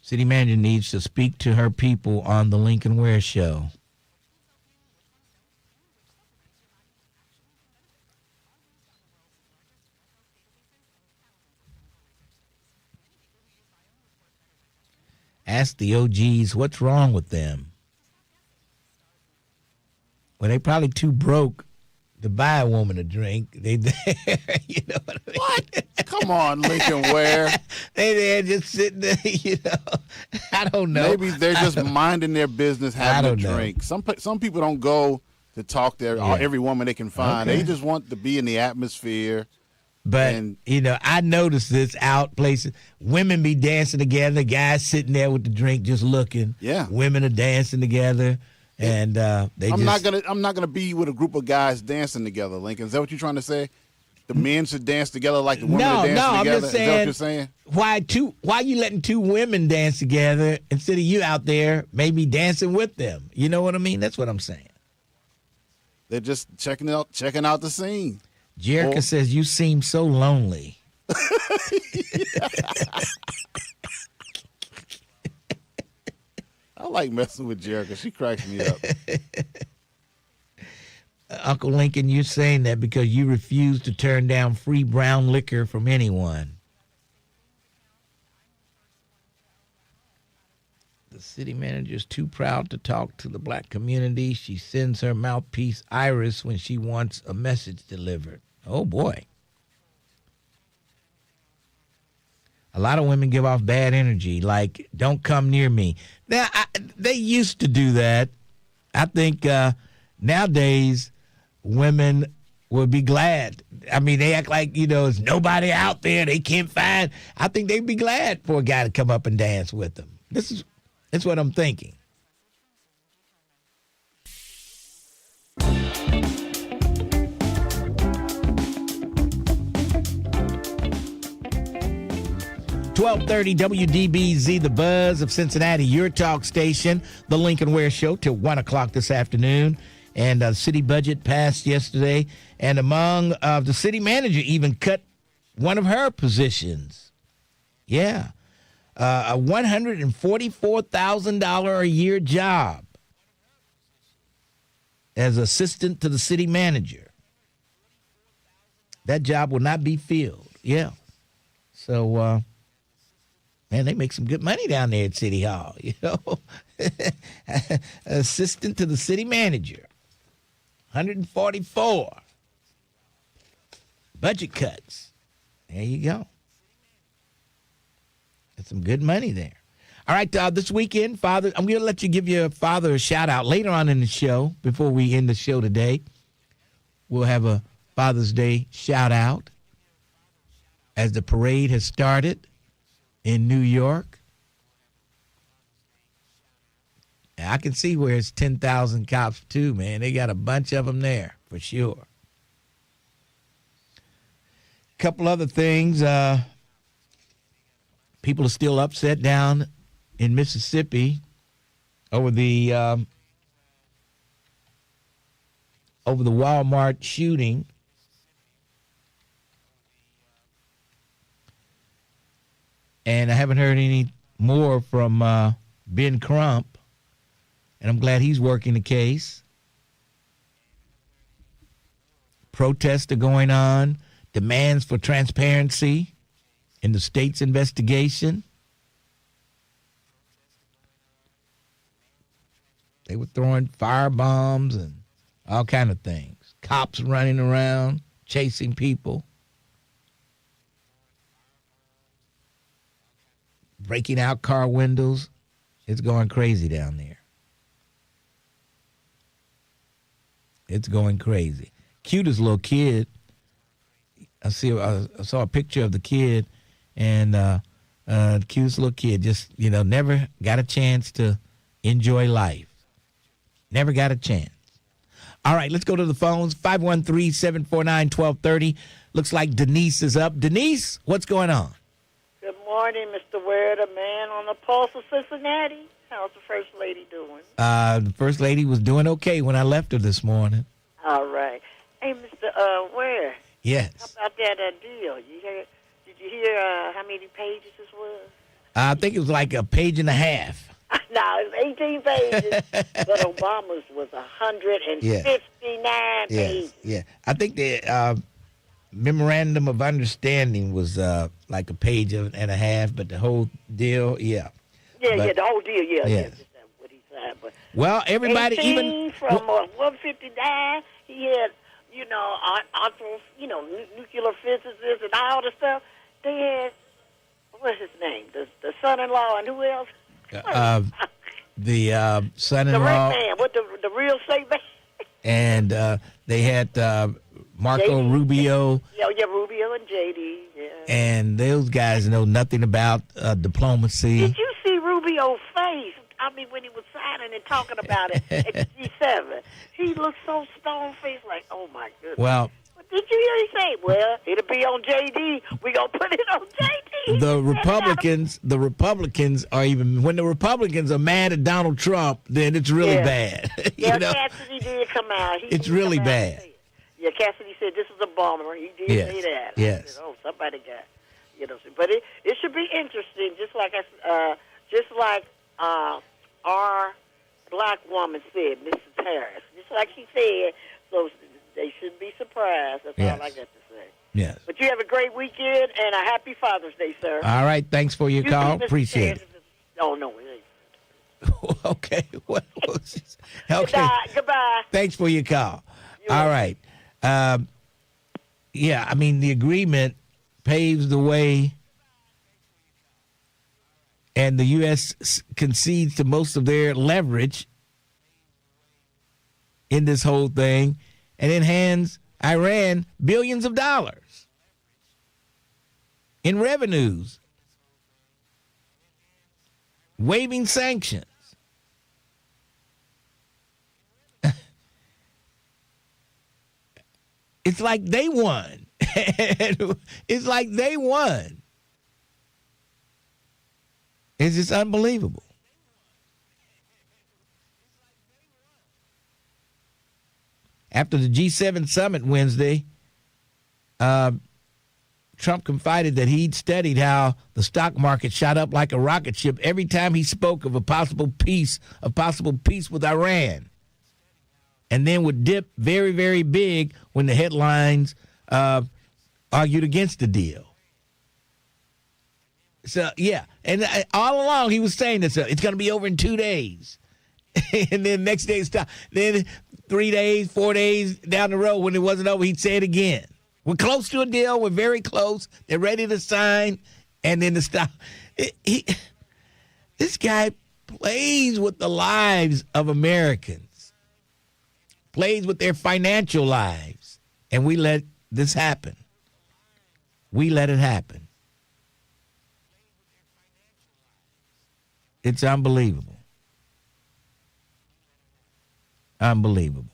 City manager needs to speak to her people on the Lincoln Ware Show. Ask the OGs what's wrong with them. Well, they probably too broke to buy a woman a drink. They there, you know what I mean? What? Come on, Lincoln Ware. They there just sitting there, you know. I don't know. Maybe they're just minding their business, having a drink. Some people don't go to talk to every woman they can find. Okay. They just want to be in the atmosphere. But, you know, I noticed this out places. Women be dancing together. Guys sitting there with the drink just looking. Yeah. Women are dancing together. And I'm not gonna be with a group of guys dancing together, Lincoln. Is that what you're trying to say? The men should dance together like the women are dancing together? I'm just saying, is that what you're saying? Why you letting two women dance together instead of you out there maybe dancing with them? You know what I mean? That's what I'm saying. They're just checking out the scene. Jerica says, you seem so lonely. I like messing with Jerica. She cracks me up. Uncle Lincoln, you're saying that because you refuse to turn down free brown liquor from anyone. The city manager is too proud to talk to the black community. She sends her mouthpiece, Iris, when she wants a message delivered. Oh, boy. A lot of women give off bad energy, like, don't come near me. Now, they used to do that. I think nowadays women would be glad. I mean, they act like, you know, there's nobody out there they can't find. I think they'd be glad for a guy to come up and dance with them. That's what I'm thinking. .1230 WDBZ, the buzz of Cincinnati, your talk station, the Lincoln Ware Show till 1 o'clock this afternoon. And the city budget passed yesterday. And among the city manager even cut one of her positions. Yeah. A $144,000 a year job as assistant to the city manager. That job will not be filled. Yeah. So, man, they make some good money down there at City Hall, you know. Assistant to the city manager. 144. Budget cuts. There you go. That's some good money there. All right, this weekend, Father, I'm going to let you give your father a shout out later on in the show. Before we end the show today, we'll have a Father's Day shout out as the parade has started in New York. And I can see where it's 10,000 cops too, man. They got a bunch of them there for sure. Couple other things. People are still upset down in Mississippi over the Walmart shooting. And I haven't heard any more from Ben Crump, and I'm glad he's working the case. Protests are going on, demands for transparency in the state's investigation. They were throwing fire bombs and all kind of things. Cops running around, chasing people. Breaking out car windows. It's going crazy down there. It's going crazy. Cutest little kid. I saw a picture of the kid, and the cutest little kid just, you know, never got a chance to enjoy life. Never got a chance. All right, let's go to the phones. 513-749-1230. Looks like Denise is up. Denise, what's going on? Good morning, Mr. Ware, the man on the pulse of Cincinnati. How's the First Lady doing? The First Lady was doing okay when I left her this morning. All right. Hey, Mr. Ware. Yes. How about that deal? Did you hear how many pages this was? I think it was like a page and a half. No, it's 18 pages, but Obama's was 159 pages. Yeah. I think the memorandum of understanding was like a page and a half, but the whole deal, Yeah, the whole deal, yeah. That's what he said. But well, everybody, even from 159, he had, nuclear physicists and all the stuff. They had, what's his name? The son-in-law and who else? The son-in-law. The red man, what the real estate man. And they had Marco JD. Rubio. Yeah, Rubio and JD. Yeah. And those guys know nothing about diplomacy. Did you see Rubio's face? I mean, when he was signing and talking about it at the G7, he looked so stone-faced, like, oh my goodness. Well, did you hear he say, well, it'll be on JD. We're going to put it on JD. the Republicans are even, when the Republicans are mad at Donald Trump, then it's really bad. Cassidy did come out. It's really bad. Yeah, Cassidy said this is a bomber. He did say that. Yes. I said, oh, somebody got, but it should be interesting, just like our black woman said, Mrs. Harris. Just like she said, so they shouldn't be surprised. That's all I got to say. Yes. But you have a great weekend and a happy Father's Day, sir. All right. Thanks for your call. too, Mr. Appreciate it. Oh, no. Okay. Okay. Goodbye. Thanks for your call. All right. Yeah, I mean, the agreement paves the way, and the U.S. concedes to most of their leverage in this whole thing, and it hands Iran billions of dollars in revenues, waiving sanctions. It's like they won. It's like they won. It's just unbelievable. After the G7 summit Wednesday, Trump confided that he'd studied how the stock market shot up like a rocket ship every time he spoke of a possible peace with Iran, and then would dip very, very big when the headlines argued against the deal. So, yeah, and all along he was saying this, it's going to be over in 2 days. And then next day, then 3 days, 4 days down the road when it wasn't over, he'd say it again. We're close to a deal. We're very close. They're ready to sign. And then the stop. This guy plays with the lives of Americans, plays with their financial lives. And we let this happen. We let it happen. It's unbelievable. Unbelievable.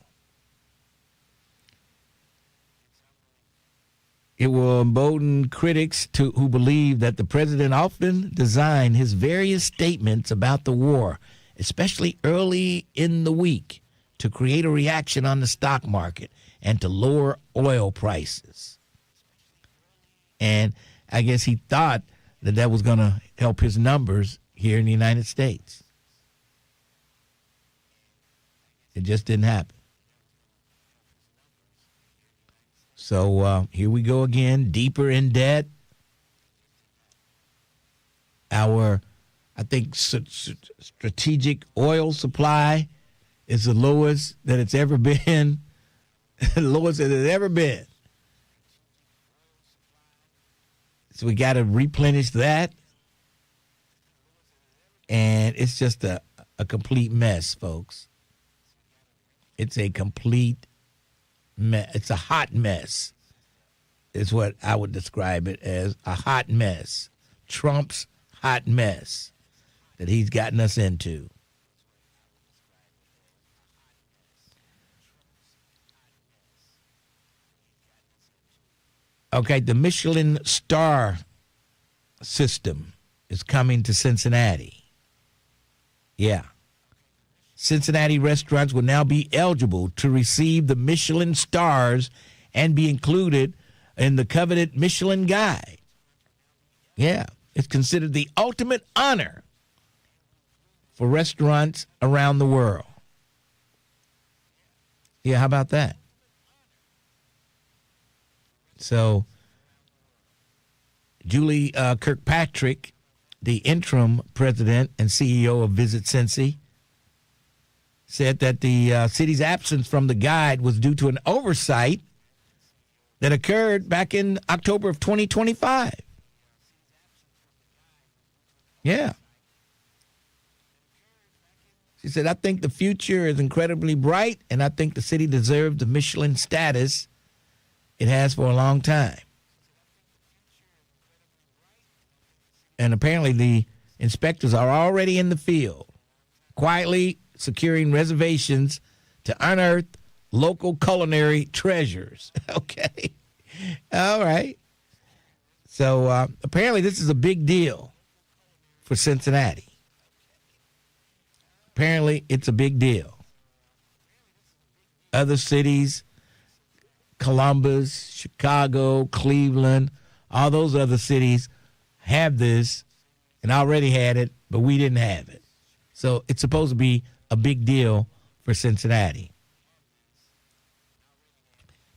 It will embolden critics who believe that the president often designed his various statements about the war, especially early in the week, to create a reaction on the stock market and to lower oil prices. And I guess he thought that was going to help his numbers here in the United States. It just didn't happen. So here we go again, deeper in debt. Our, I think, strategic oil supply is the lowest that it's ever been. The lowest that it's ever been. So we got to replenish that. And it's just a complete mess, folks. It's a complete mess. It's a hot mess, is what I would describe it as, a hot mess. Trump's hot mess that he's gotten us into. Okay, the Michelin star system is coming to Cincinnati. Yeah. Cincinnati restaurants will now be eligible to receive the Michelin stars and be included in the coveted Michelin Guide. Yeah, it's considered the ultimate honor for restaurants around the world. Yeah, how about that? So, Julie Kirkpatrick, the interim president and CEO of Visit Cincy, said that the city's absence from the guide was due to an oversight that occurred back in October of 2025. Yeah. She said, I think the future is incredibly bright, and I think the city deserves the Michelin status it has for a long time. And apparently the inspectors are already in the field, quietly securing reservations to unearth local culinary treasures. Okay. All right. So apparently this is a big deal for Cincinnati. Apparently it's a big deal. Other cities, Columbus, Chicago, Cleveland, all those other cities have this and already had it, but we didn't have it. So it's supposed to be a big deal for Cincinnati.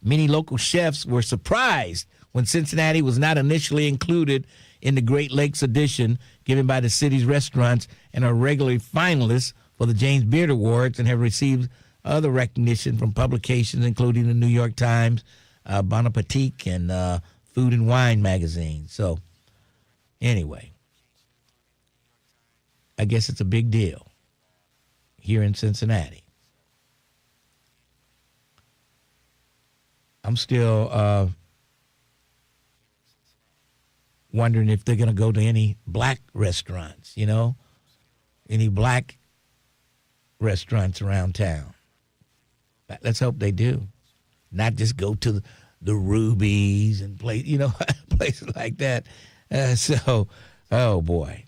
Many local chefs were surprised when Cincinnati was not initially included in the Great Lakes edition given by the city's restaurants, and are regularly finalists for the James Beard Awards and have received other recognition from publications including the New York Times, Bon Appetit, and Food and Wine magazine. So anyway, I guess it's a big deal here in Cincinnati. I'm still wondering if they're going to go to any black restaurants, any black restaurants around town. Let's hope they do. Not just go to the Rubies and places like that. Oh boy,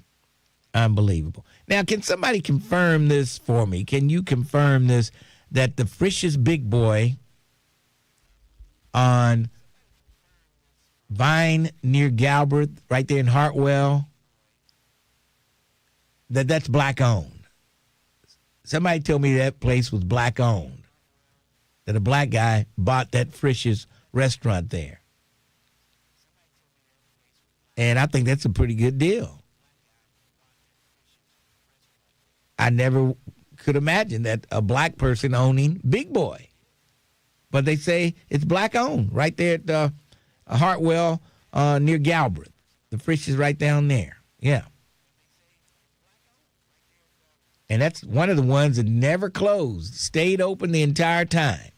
unbelievable. Now, can somebody confirm this for me? Can you confirm this, that the Frisch's Big Boy on Vine near Galbraith, right there in Hartwell, that's black owned? Somebody told me that place was black owned, that a black guy bought that Frisch's restaurant there. And I think that's a pretty good deal. I never could imagine that a black person owning Big Boy. But they say it's black owned right there at Hartwell near Galbraith. The Frisch's right down there. Yeah. And that's one of the ones that never closed, stayed open the entire time.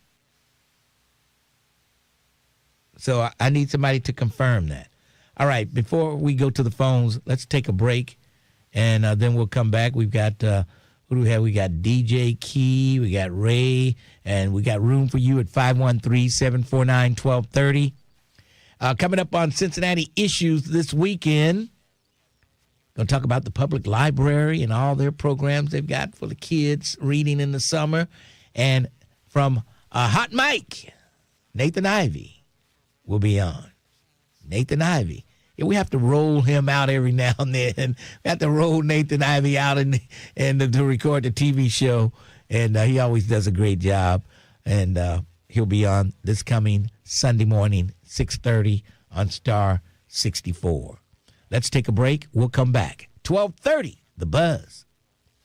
So I need somebody to confirm that. All right, before we go to the phones, let's take a break, and then we'll come back. We've got, who do we have? We got DJ Key, we got Ray, and we got room for you at 513-749-1230. Coming up on Cincinnati Issues this weekend, going to talk about the public library and all their programs they've got for the kids reading in the summer. And from Hot Mike, Nathan Ivey will be on. Nathan Ivey. Yeah, we have to roll him out every now and then. We have to roll Nathan Ivey out and to record the TV show. And he always does a great job. And he'll be on this coming Sunday morning, 6:30 on Star 64. Let's take a break. We'll come back. 12:30, The Buzz.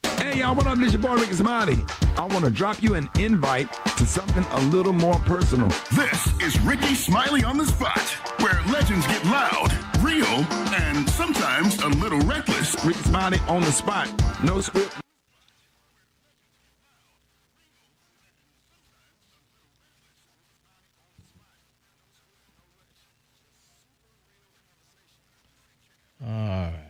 Hey, y'all, what up? This your boy, Ricky Smiley. I want to drop you an invite to something a little more personal. This is Ricky Smiley on the Spot, where legends get loud, real, and sometimes a little reckless. Ricky Smiley on the spot. No script. All right.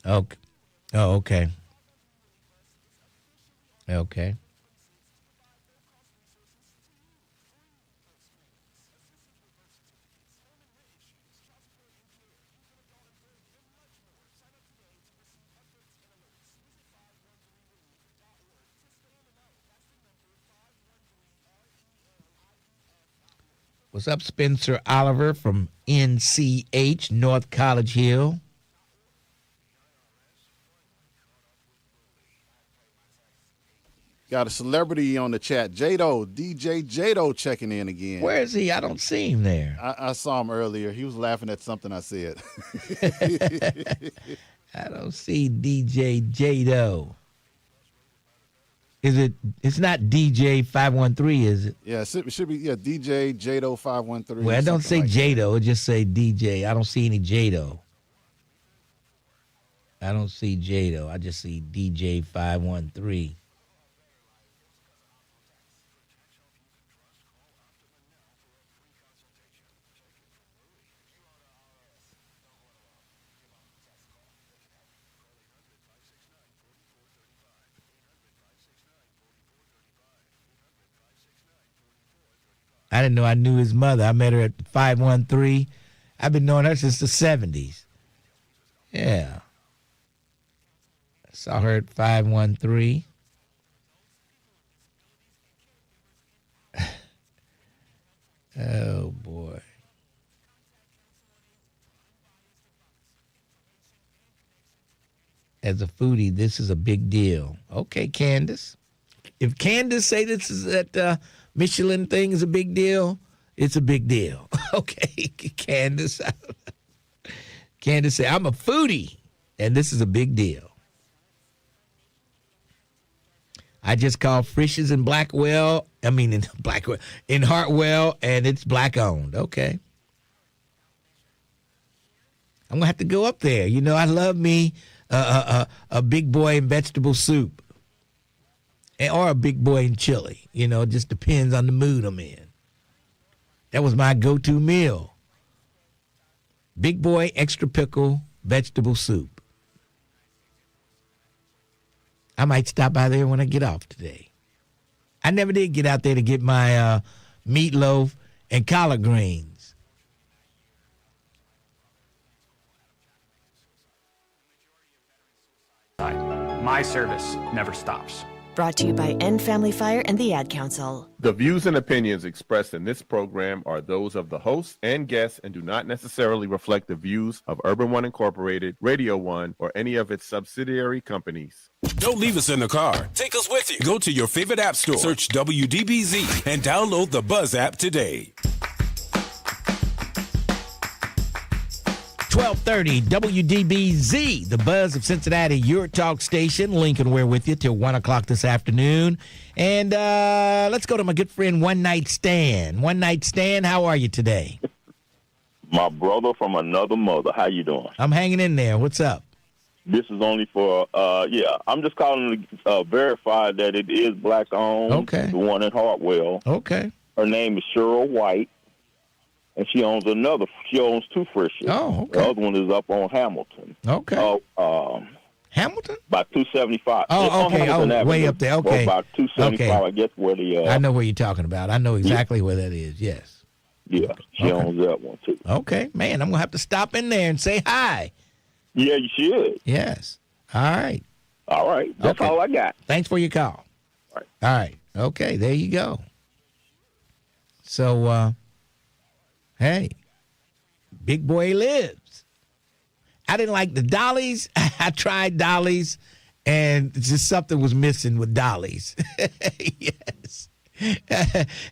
Okay. Oh, okay. Okay. What's up, Spencer Oliver from NCH, North College Hill? Got a celebrity on the chat. Jado, DJ Jado checking in again. Where is he? I don't see him there. I saw him earlier. He was laughing at something I said. I don't see DJ Jado. It's not DJ 513, is it? Yeah, it should be DJ Jado 513. Well, I don't say like Jado, it just say DJ. I don't see any Jado. I don't see Jado. I just see DJ 513. I didn't know I knew his mother. I met her at 513. I've been knowing her since the 70s. Yeah. I saw her at 513. Oh, boy. As a foodie, this is a big deal. Okay, Candace. If Candace say this is that Michelin thing is a big deal, it's a big deal. Okay, Candace. Candace said, I'm a foodie, and this is a big deal. I just called Frisch's in in Hartwell, and it's black owned. Okay. I'm going to have to go up there. You know, I love me a big boy in vegetable soup. Or a big boy in chili. You know, it just depends on the mood I'm in. That was my go-to meal. Big boy, extra pickle, vegetable soup. I might stop by there when I get off today. I never did get out there to get my meatloaf and collard greens. My service never stops. Brought to you by End Family Fire and the Ad Council. The views and opinions expressed in this program are those of the host and guests and do not necessarily reflect the views of Urban One Incorporated, Radio One, or any of its subsidiary companies. Don't leave us in the car. Take us with you. Go to your favorite app store, search WDBZ, and download the Buzz app today. 1230 WDBZ, the Buzz of Cincinnati, your talk station. Lincoln Ware with you till 1 o'clock this afternoon. And let's go to my good friend One Night Stan. One Night Stan, how are you today? My brother from another mother. How you doing? I'm hanging in there. What's up? This is only for, I'm just calling to verify that it is black-owned. Okay. The one in Hartwell. Okay. Her name is Cheryl White. And she owns two Frisch's. Oh, okay. The other one is up on Hamilton. Okay. Hamilton? About 275. Oh, okay. Avenue. Way up there. Okay. About 275, okay. I guess, where the... I know where you're talking about. I know exactly where that is, yes. Yeah, she owns that one, too. Okay. Man, I'm going to have to stop in there and say hi. Yeah, you should. Yes. All right. All right. That's all I got. Thanks for your call. All right. All right. Okay, there you go. So, hey, big boy lives. I didn't like the dollies. I tried dollies, and just something was missing with dollies. Yes.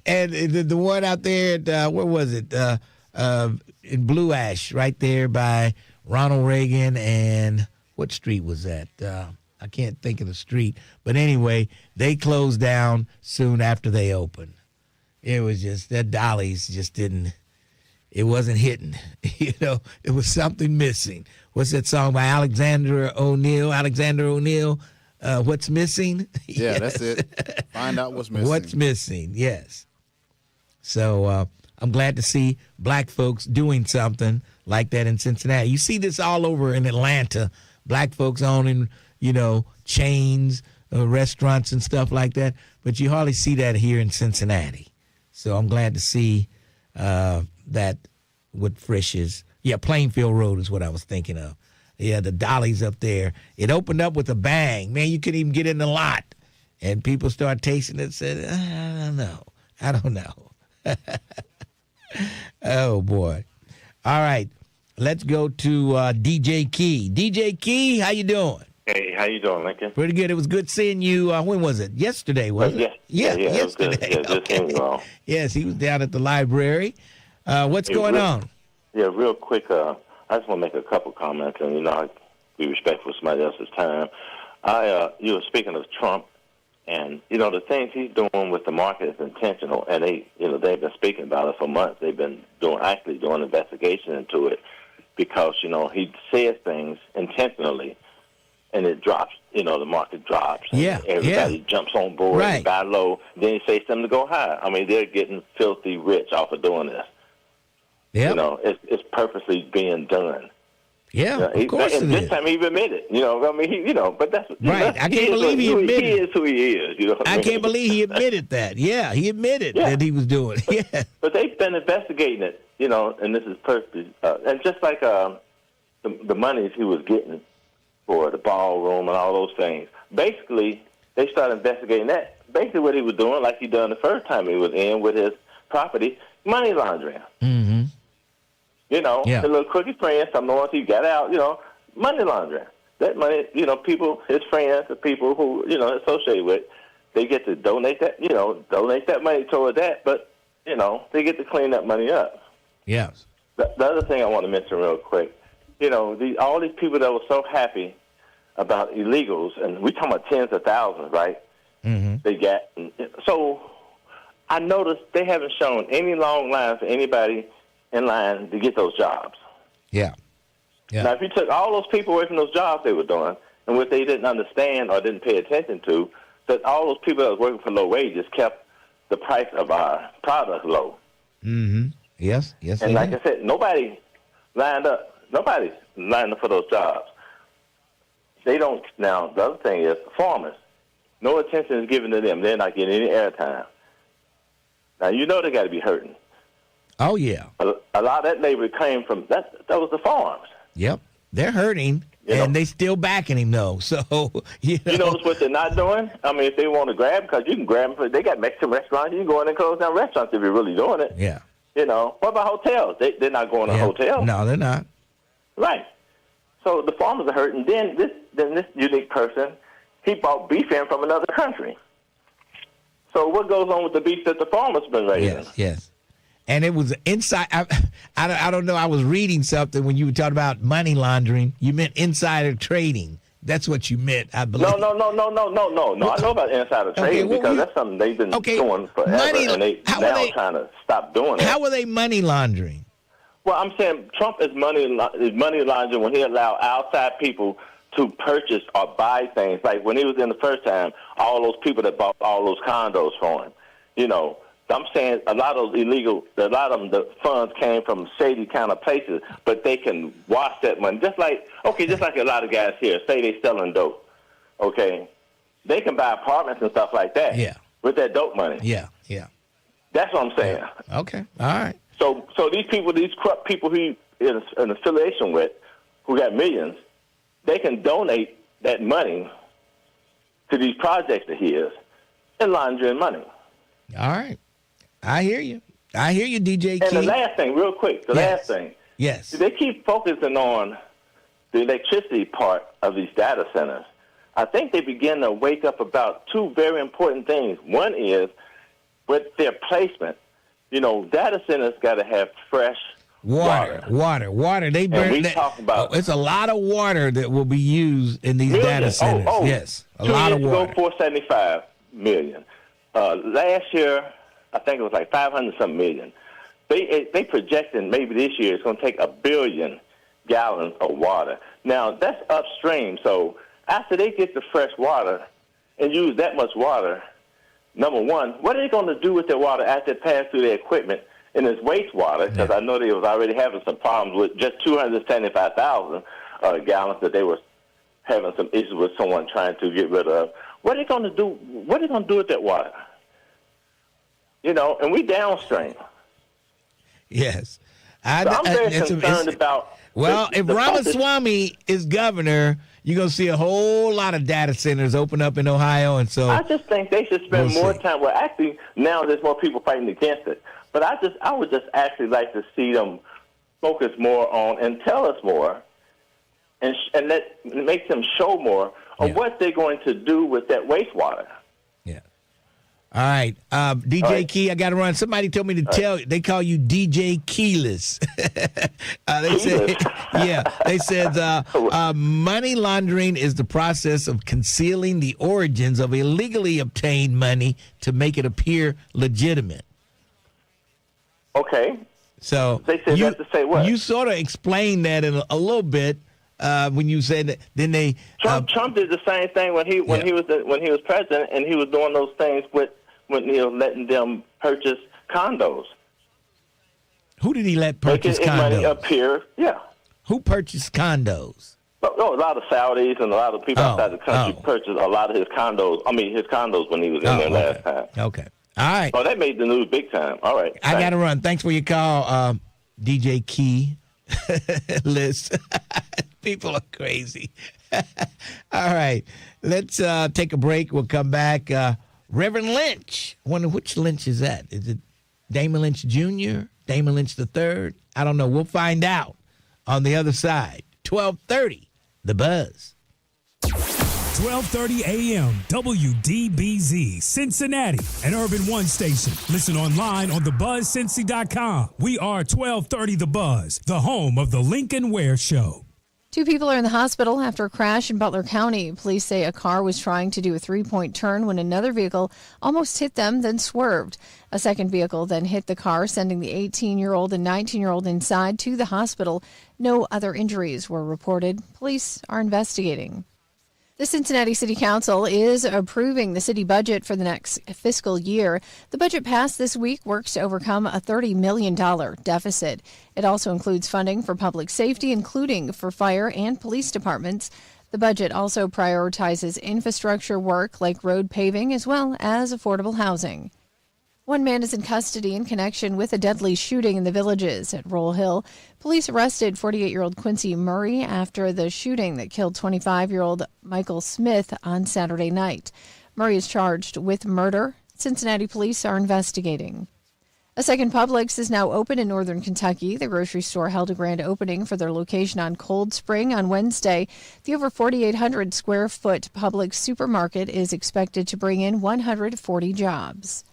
And the one out there at, where was it? In Blue Ash, right there by Ronald Reagan and what street was that? I can't think of the street. But anyway, they closed down soon after they opened. It was just, that dollies just didn't. It wasn't hitting. You know, it was something missing. What's that song by Alexander O'Neill? What's missing? Yeah, that's it. Find out what's missing. What's missing, yes. So I'm glad to see black folks doing something like that in Cincinnati. You see this all over in Atlanta. Black folks owning, chains, restaurants and stuff like that. But you hardly see that here in Cincinnati. So I'm glad to see that with Frisch's. Yeah, Plainfield Road is what I was thinking of. Yeah, the dollies up there. It opened up with a bang. Man, you couldn't even get in the lot. And people started tasting it and said, I don't know. Oh, boy. All right. Let's go to DJ Key. DJ Key, how you doing? Hey, how you doing, Lincoln? Pretty good. It was good seeing you. When was it? Yesterday, wasn't it? Yeah, yesterday. It was good. Yeah, just seeing you all. Yes, he was down at the library. What's going on? Yeah, real quick. I just want to make a couple comments, and I be respectful of somebody else's time. You were speaking of Trump, and the things he's doing with the market is intentional, and they've been speaking about it for months. They've been actually doing investigation into it because he says things intentionally. And it drops, the market drops. Yeah, everybody jumps on board and buy low. Then he says something to go high. I mean, they're getting filthy rich off of doing this. Yeah, it's purposely being done. Yeah, of course it is. This time he admitted. But that's right. I can't believe he admitted. He is who he is. I can't believe he admitted that. Yeah, he admitted that he was doing it. Yeah, but they've been investigating it. And this is purposely, and just like the monies he was getting for the ballroom and all those things. Basically, they started investigating that. Basically what he was doing, like he done the first time he was in with his property, money laundering. Mm-hmm. The little crooked friends, some of the ones he got out, money laundering. That money, people, his friends, the people who, associated with, they get to donate that, donate that money toward that, but, they get to clean that money up. Yes. The other thing I want to mention real quick, all these people that were so happy about illegals, and we're talking about tens of thousands, right? Mm-hmm. They got. So I noticed they haven't shown any long lines for anybody in line to get those jobs. Yeah. Now, if you took all those people away from those jobs they were doing, and what they didn't understand or didn't pay attention to, that all those people that was working for low wages kept the price of our product low. Mm-hmm. Yes. And like I said, nobody lined up. Nobody's lined up for those jobs. They don't. Now, the other thing is farmers. No attention is given to them. They're not getting any airtime. Now, they got to be hurting. Oh, yeah. A lot of that labor came from, that was the farms. Yep. They're hurting, and they still backing him, though. So, You notice what they're not doing? I mean, if they want to grab, because you can grab them. They got Mexican restaurants. You can go in and close down restaurants if you're really doing it. Yeah. What about hotels? They're not going to hotels. No, they're not. Right. So the farmers are hurting. Then this unique person, he bought beef in from another country. So what goes on with the beef that the farmers been raising? Yes. And it was inside. I don't know. I was reading something when you were talking about money laundering. You meant insider trading. That's what you meant, I believe. No. I know about insider trading because that's something they've been doing forever, and they trying to stop doing it. How are they money laundering? Well, I'm saying Trump is money laundering when he allowed outside people to purchase or buy things. Like when he was in the first time, all those people that bought all those condos for him. I'm saying a lot of them, the funds came from shady kind of places, but they can wash that money. Just like a lot of guys here, say they selling dope, okay? They can buy apartments and stuff like that with that dope money. Yeah. That's what I'm saying. Yeah. Okay, all right. So these people, these corrupt people he is an affiliation with, who got millions, they can donate that money to these projects of his and laundering money. All right. I hear you, DJ Key. And the last thing, real quick, last thing. Yes. They keep focusing on the electricity part of these data centers. I think they begin to wake up about two very important things. One is with their placement. Data centers got to have fresh water. They burn. And we talk about it's a lot of water that will be used in these data centers. Yes, a lot of water. 475 million. Last year, I think it was like 500-something million. They projecting maybe this year it's going to take 1 billion gallons of water. Now, that's upstream. So after they get the fresh water and use that much water, number one, what are they going to do with their water after it passes through their equipment and it's wastewater? Because I know they was already having some problems with just 275,000 gallons that they were having some issues with someone trying to get rid of. What are they going to do? What are they going to do with that water? And we downstream. Yes. I'm very concerned about... Well, if Ramaswamy is governor, you're going to see a whole lot of data centers open up in Ohio. And so I just think they should spend more time. Well, actually, now there's more people fighting against it. But I would just actually like to see them focus more on and tell us more and make them show more of what they're going to do with that wastewater. All right. DJ Key, I got to run. Somebody told me to tell you, they call you DJ Keyless. They said money laundering is the process of concealing the origins of illegally obtained money to make it appear legitimate. Okay. So they said that to say what? You sort of explained that in a little bit when you said that. Then they Trump did the same thing when he was president, and he was doing those things with letting them purchase condos. Who did he let purchase condos? Money appear, Who purchased condos? No, a lot of Saudis and a lot of people outside the country purchased a lot of his condos. I mean, his condos when he was in there last time. Okay. All right. Oh, that made the news big time. All right. I got to run. Thanks for your call, DJ Key. List. People are crazy. All right. Let's take a break. We'll come back. Reverend Lynch. I wonder which Lynch is that? Is it Damon Lynch Jr., Damon Lynch III? I don't know. We'll find out on the other side. 12:30, The Buzz. 12:30 a.m. WDBZ, Cincinnati, an Urban One station. Listen online on thebuzzcincy.com. We are 1230 The Buzz, the home of the Lincoln Ware Show. 2 people are in the hospital after a crash in Butler County. Police say a car was trying to do a 3-point turn when another vehicle almost hit them, then swerved. A second vehicle then hit the car, sending the 18-year-old and 19-year-old inside to the hospital. No other injuries were reported. Police are investigating. The Cincinnati City Council is approving the city budget for the next fiscal year. The budget passed this week works to overcome a $30 million deficit. It also includes funding for public safety, including for fire and police departments. The budget also prioritizes infrastructure work like road paving as well as affordable housing. 1 man is in custody in connection with a deadly shooting in the Villages at Roll Hill. Police arrested 48-year-old Quincy Murray after the shooting that killed 25-year-old Michael Smith on Saturday night. Murray is charged with murder. Cincinnati police are investigating. A second Publix is now open in northern Kentucky. The grocery store held a grand opening for their location on Cold Spring on Wednesday. The over 4,800 square foot Publix supermarket is expected to bring in 140 jobs.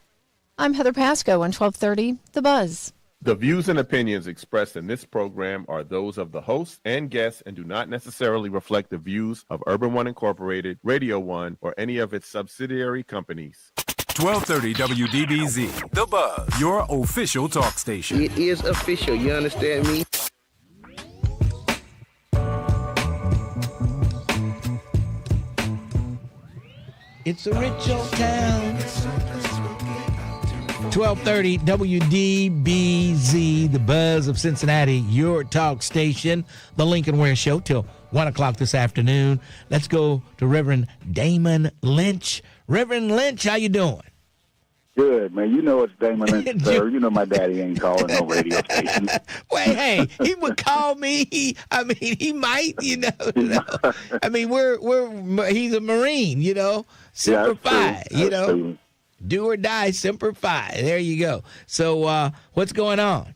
I'm Heather Pasco on 1230 The Buzz. The views and opinions expressed in this program are those of the host and guests and do not necessarily reflect the views of Urban One Incorporated, Radio One, or any of its subsidiary companies. 1230 WDBZ, The Buzz, your official talk station. It is official, you understand me? It's a rich old town. 1230 WDBZ, The Buzz of Cincinnati, your talk station, the Lincoln Ware Show, till 1 o'clock this afternoon. Let's go to Reverend Damon Lynch. Reverend Lynch, how you doing? Good, man. You know it's Damon Lynch, sir. You know my daddy ain't calling no radio station. Wait, hey, he would call me. He might, I mean, he's a Marine, Semper Fi, True. Do or die, Semper Fi. There you go. So what's going on?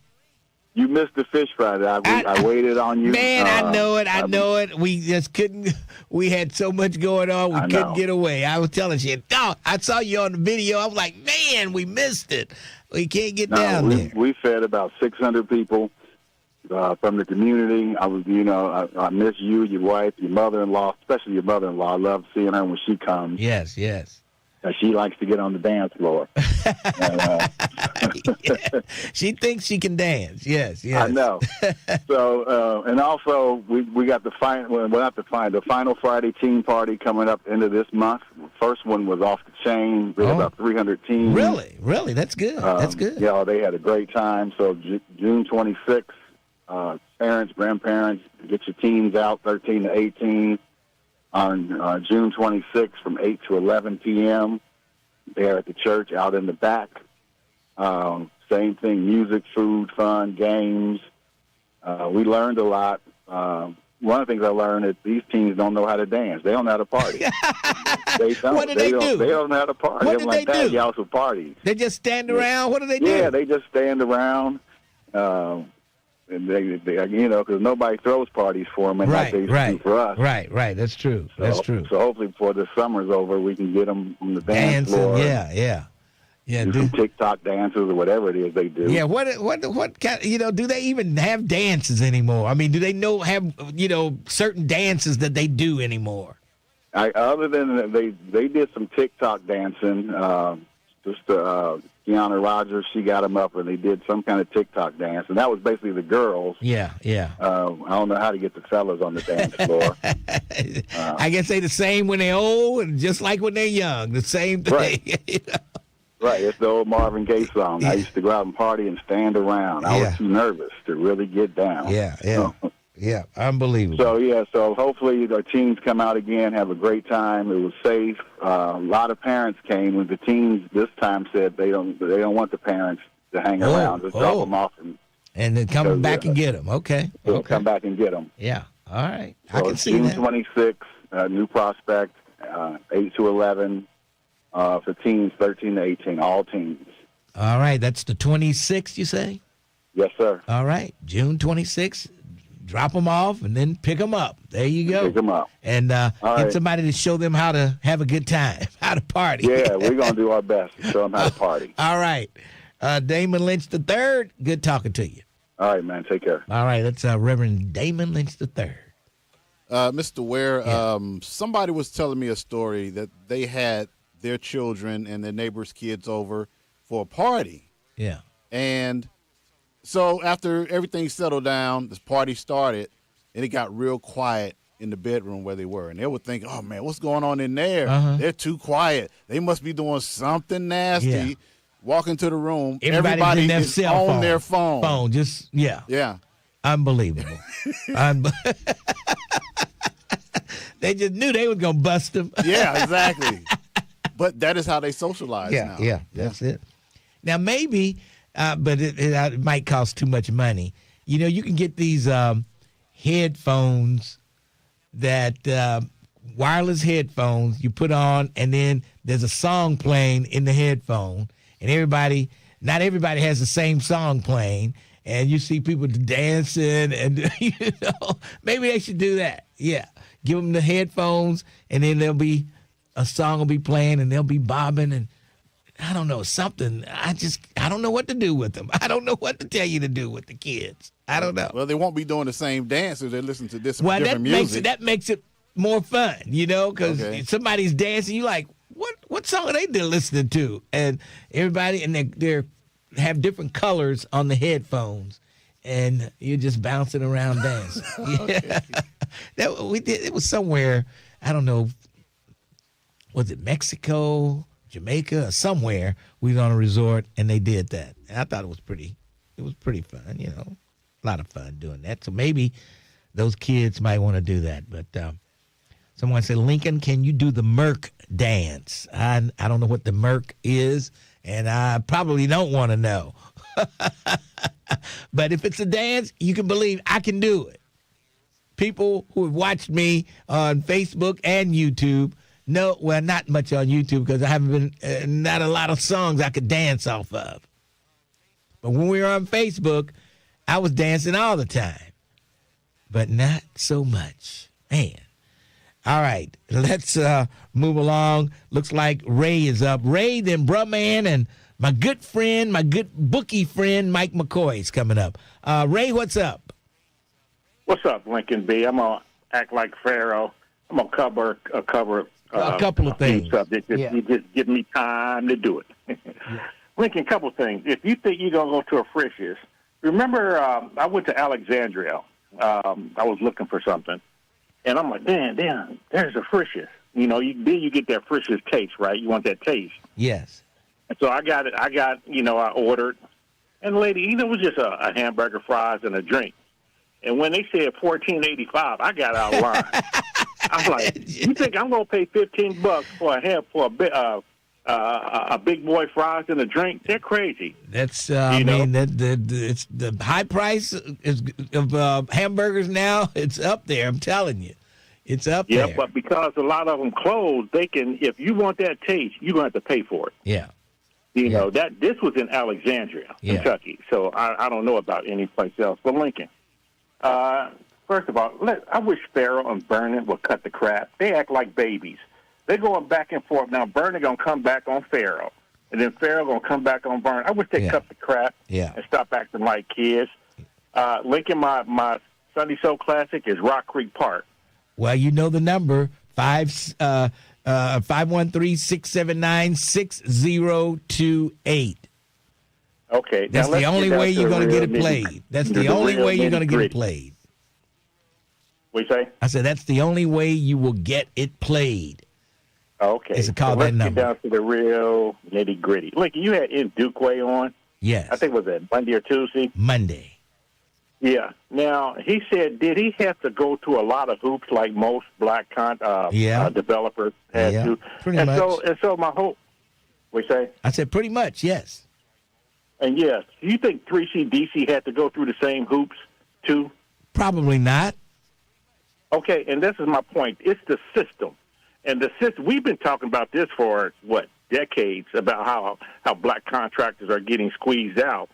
You missed the fish fry. I waited on you. Man, I know it. We just couldn't. We had so much going on. We couldn't get away. I was telling you, I saw you on the video. I was like, man, we missed it. We can't get down there. We fed about 600 people from the community. I miss you, your wife, your mother-in-law, especially your mother-in-law. I love seeing her when she comes. Yes. She likes to get on the dance floor. She thinks she can dance. Yes. I know. So, and also we got the final Friday team party coming up into this month. First one was off the chain. We had about 300 teams. Really, that's good. That's good. Yeah, they had a great time. So June 26th, parents, grandparents, get your teams out, 13 to 18. On June 26th from 8 to 11 p.m. there at the church out in the back. Same thing, music, food, fun, games. We learned a lot. One of the things I learned is these teens don't know how to dance. They don't know how to party. They don't. What do they do? They don't know how to party. What do they do? Y'all some parties. They just stand around? What do they do? Yeah, they just stand around. And they because nobody throws parties for them, and like they do for us. Right. That's true. That's true. So hopefully, before the summer's over, we can get them on the dance floor. Yeah. Do some TikTok dances or whatever it is they do. Yeah. What kind? Do they even have dances anymore? I mean, do they have certain dances that they do anymore? Other than they did some TikTok dancing. Kiana Rogers, she got them up, and they did some kind of TikTok dance, and that was basically the girls. Yeah. I don't know how to get the fellas on the dance floor. I guess they the same when they're old, and just like when they're young, the same thing. Right. Right, it's the old Marvin Gaye song. I used to go out and party and stand around. I was too nervous to really get down. Yeah, unbelievable. So hopefully the teens come out again, have a great time. It was safe. A lot of parents came. When the teens this time said they don't want the parents to hang around. Just drop them off and then come back and get them. Okay. Come back and get them. Yeah. All right. So I can see June that. 26th, New Prospect, 8 to 11 for teens 13 to 18, all teens. All right. That's the 26th, you say? Yes, sir. All right. June 26th. Drop them off and then pick them up. There you go. Pick them up. And right. get somebody to show them how to have a good time, how to party. Yeah, we're going to do our best to show them how to party. All right. Damon Lynch III, good talking to you. All right, man. Take care. All right. That's Reverend Damon Lynch III. Mr. Ware, somebody was telling me a story that they had their children and their neighbors' kids over for a party. Yeah. And so after everything settled down, this party started, and it got real quiet in the bedroom where they were. And they would think, oh, man, what's going on in there? They're too quiet. They must be doing something nasty. Yeah. Walk into the room. Everybody in their is cell on their phone. Yeah. Unbelievable. They just knew they was going to bust them. Yeah, exactly. But that is how they socialize now. Yeah, that's it. Now, maybe... but it might cost too much money. You can get these headphones that wireless headphones you put on, and then there's a song playing in the headphone, and not everybody has the same song playing, and you see people dancing, and maybe they should do that. Yeah, give them the headphones, and then a song will be playing, and they'll be bobbing and. I don't know, something. I don't know what to do with them. I don't know what to tell you to do with the kids. I don't know. Well, they won't be doing the same dance if they listen to different music. That makes it more fun, because somebody's dancing. You like, what song are they listening to? And everybody, and they have different colors on the headphones, and you're just bouncing around dancing. Yeah. It was somewhere, I don't know, was it Mexico? Jamaica or somewhere, we was on a resort, and they did that. And I thought it was pretty fun, a lot of fun doing that. So maybe those kids might want to do that. But someone said, Lincoln, can you do the Merc dance? I don't know what the Merc is, and I probably don't want to know. But if it's a dance, you can believe I can do it. People who have watched me on Facebook and YouTube, no, well, not much on YouTube because I haven't been, not a lot of songs I could dance off of. But when we were on Facebook, I was dancing all the time. But not so much. Man. All right, let's move along. Looks like Ray is up. Ray, then Brumman, and my good friend, my good bookie friend, Mike McCoy is coming up. Ray, what's up? What's up, Lincoln B? I'm going to act like Pharaoh. I'm going to cover a couple of things. Subjects. You just give me time to do it. Lincoln, couple of things. If you think you're going to go to a Frisch's, remember I went to Alexandria. I was looking for something. And I'm like, damn, there's a Frisch's. Then you get that Frisch's taste, right? You want that taste. Yes. And so I got it. I ordered. And the lady, it was just a hamburger, fries, and a drink. And when they said $14.85, I got out of line. I'm like, you think I'm going to pay $15 for a big boy fries and a drink? They're crazy. That's it's the high price of hamburgers now. It's up there. I'm telling you, it's up there. Yeah, but because a lot of them closed, they can. If you want that taste, you're going to have to pay for it. Yeah. You know, this was in Alexandria, Kentucky. So I don't know about any place else. But Lincoln, first of all, I wish Farrell and Vernon would cut the crap. They act like babies. They're going back and forth. Now, Vernon going to come back on Farrell. And then Farrell going to come back on Vernon. I wish they cut the crap and stop acting like kids. Lincoln, my Sunday Soul Classic is Rock Creek Park. Well, you know the number, 513-679-6028. Okay. That's the only way you're going to get it played. That's the only way you're going to get it played. What you say? I said that's the only way you will get it played. Okay. Is to call that number. Let's get down to the real nitty-gritty. Lincoln, you had Chin Ndukwe on. Yes. I think it was Monday or Tuesday? Monday. Yeah. Now, he said, did he have to go through a lot of hoops like most black developers had to? Pretty much. And so my hope, what you say? I said pretty much, yes. And yes, do you think 3CDC had to go through the same hoops too? Probably not. Okay, and this is my point. It's the system. And the system, we've been talking about this for, decades, about how black contractors are getting squeezed out.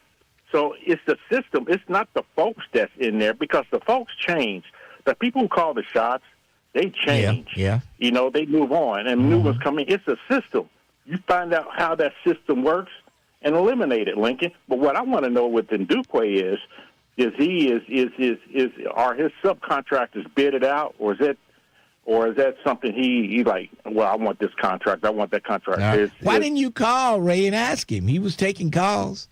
So it's the system. It's not the folks that's in there, because the folks change. The people who call the shots, they change. Yeah. You know, they move on, and new ones come in. It's a system. You find out how that system works and eliminate it, Lincoln. But what I want to know with Ndukwe are his subcontractors bidded out, or is that something he like, well, I want this contract, I want that contract. Why didn't you call Ray and ask him? He was taking calls.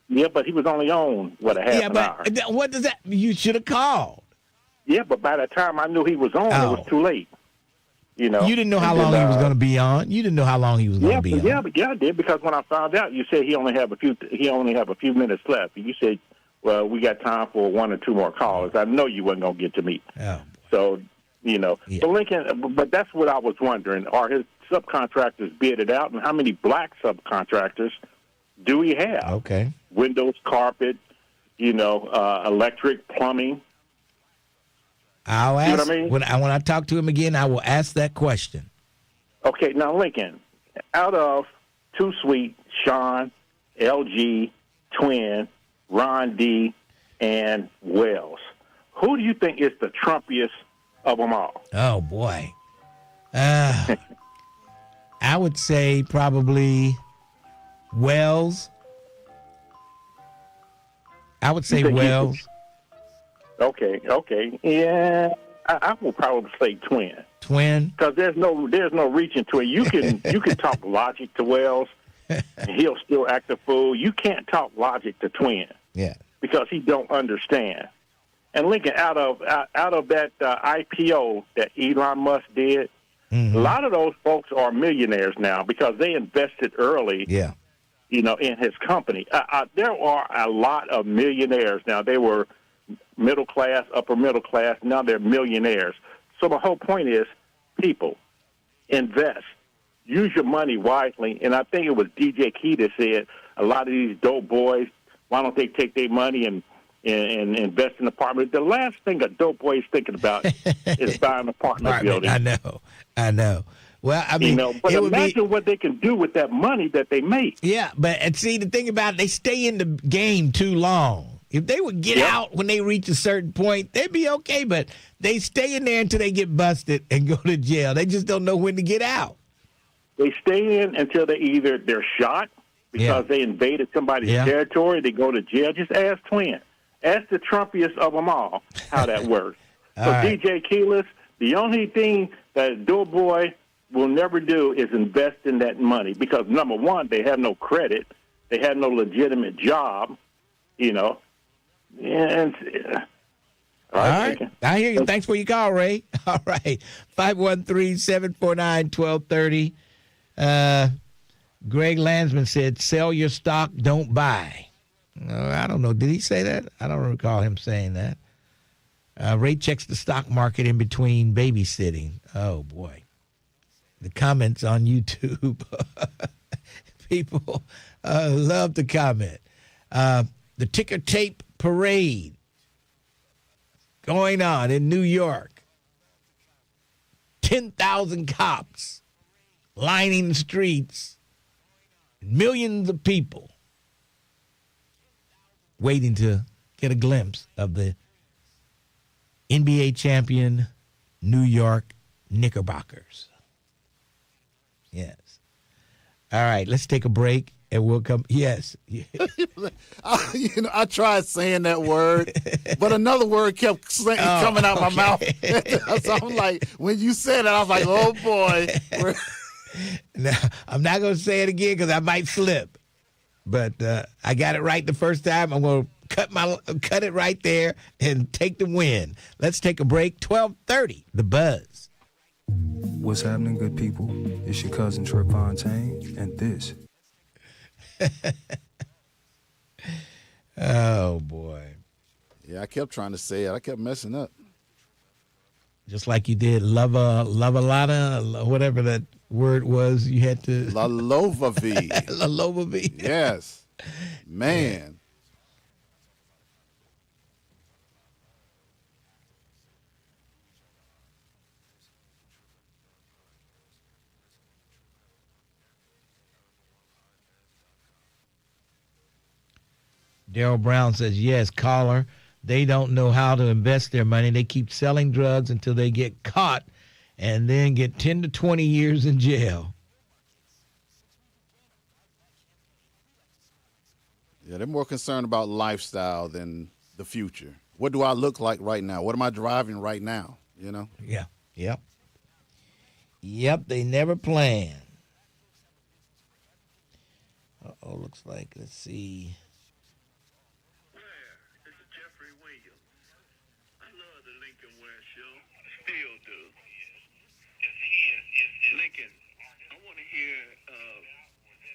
Yeah, but he was only on, a half an hour. What does that, you should have called. Yeah, but by the time I knew he was on, it was too late. You know, you didn't know how long he was going to be on. You didn't know how long he was going to be on. Yeah, I did, because when I found out, you said he only have a few minutes left. You said, well, we got time for one or two more calls. I know you wasn't going to get to me. Oh. So, you know, but Lincoln, but that's what I was wondering. Are his subcontractors bidded out, and how many black subcontractors do we have? Okay. Windows, carpet, electric, plumbing. I'll ask. You know what I mean? When I talk to him again, I will ask that question. Okay, now Lincoln, out of Too Sweet, Sean, LG, Twin, Ron D, and Wells, who do you think is the Trumpiest of them all? Oh boy, I would say probably Wells. I would say Wells. Okay, yeah, I will probably say Twin. Twin, because there's no reaching to it. You can talk logic to Wells, and he'll still act a fool. You can't talk logic to Twin. Yeah, because he don't understand. And Lincoln, out of that IPO that Elon Musk did, a lot of those folks are millionaires now because they invested early. Yeah. In his company. There are a lot of millionaires now. They were middle class, upper middle class. Now they're millionaires. So the whole point is, people, invest. Use your money wisely. And I think it was DJ Key that said, a lot of these dope boys, why don't they take their money and invest in apartments? The last thing a dope boy is thinking about is buying an apartment building. I know. Well, I mean, but imagine what they can do with that money that they make. Yeah, but see, the thing about it, they stay in the game too long. If they would get out when they reach a certain point, they'd be okay. But they stay in there until they get busted and go to jail. They just don't know when to get out. They stay in until they're shot because they invaded somebody's territory. They go to jail. Just ask Twin. Ask the Trumpiest of them all how that works. So DJ Keyless, the only thing that dope boy will never do is invest in that money because, number one, they have no credit. They have no legitimate job, And, all right. I hear you. Thanks for your call, Ray. All right. 513-749-1230. Greg Landsman said, sell your stock, don't buy. I don't know. Did he say that? I don't recall him saying that. Ray checks the stock market in between babysitting. Oh, boy. The comments on YouTube. People love to comment. The ticker tape parade going on in New York. 10,000 cops lining the streets Millions of people waiting to get a glimpse of the NBA champion New York Knickerbockers. Yes. All right, let's take a break and we'll come. Yes. I tried saying that word, but another word kept coming out my mouth. So I'm like, when you said it, I was like, oh boy. Now, I'm not going to say it again because I might slip. But I got it right the first time. I'm going to cut it right there and take the win. Let's take a break. 12:30, The Buzz. What's happening, good people? It's your cousin Trip Fontaine, and this. Oh, boy. Yeah, I kept trying to say it. I kept messing up. Just like you did love-a-lotta, whatever that word was you had to. La Lovavi. La Lovavi. Yes. Man. Daryl Brown says, yes, caller. They don't know how to invest their money. They keep selling drugs until they get caught and then get 10 to 20 years in jail. Yeah, they're more concerned about lifestyle than the future. What do I look like right now? What am I driving right now? You know? Yeah. Yep. Yep, they never plan. Uh-oh, looks like, let's see. Lincoln, I want to hear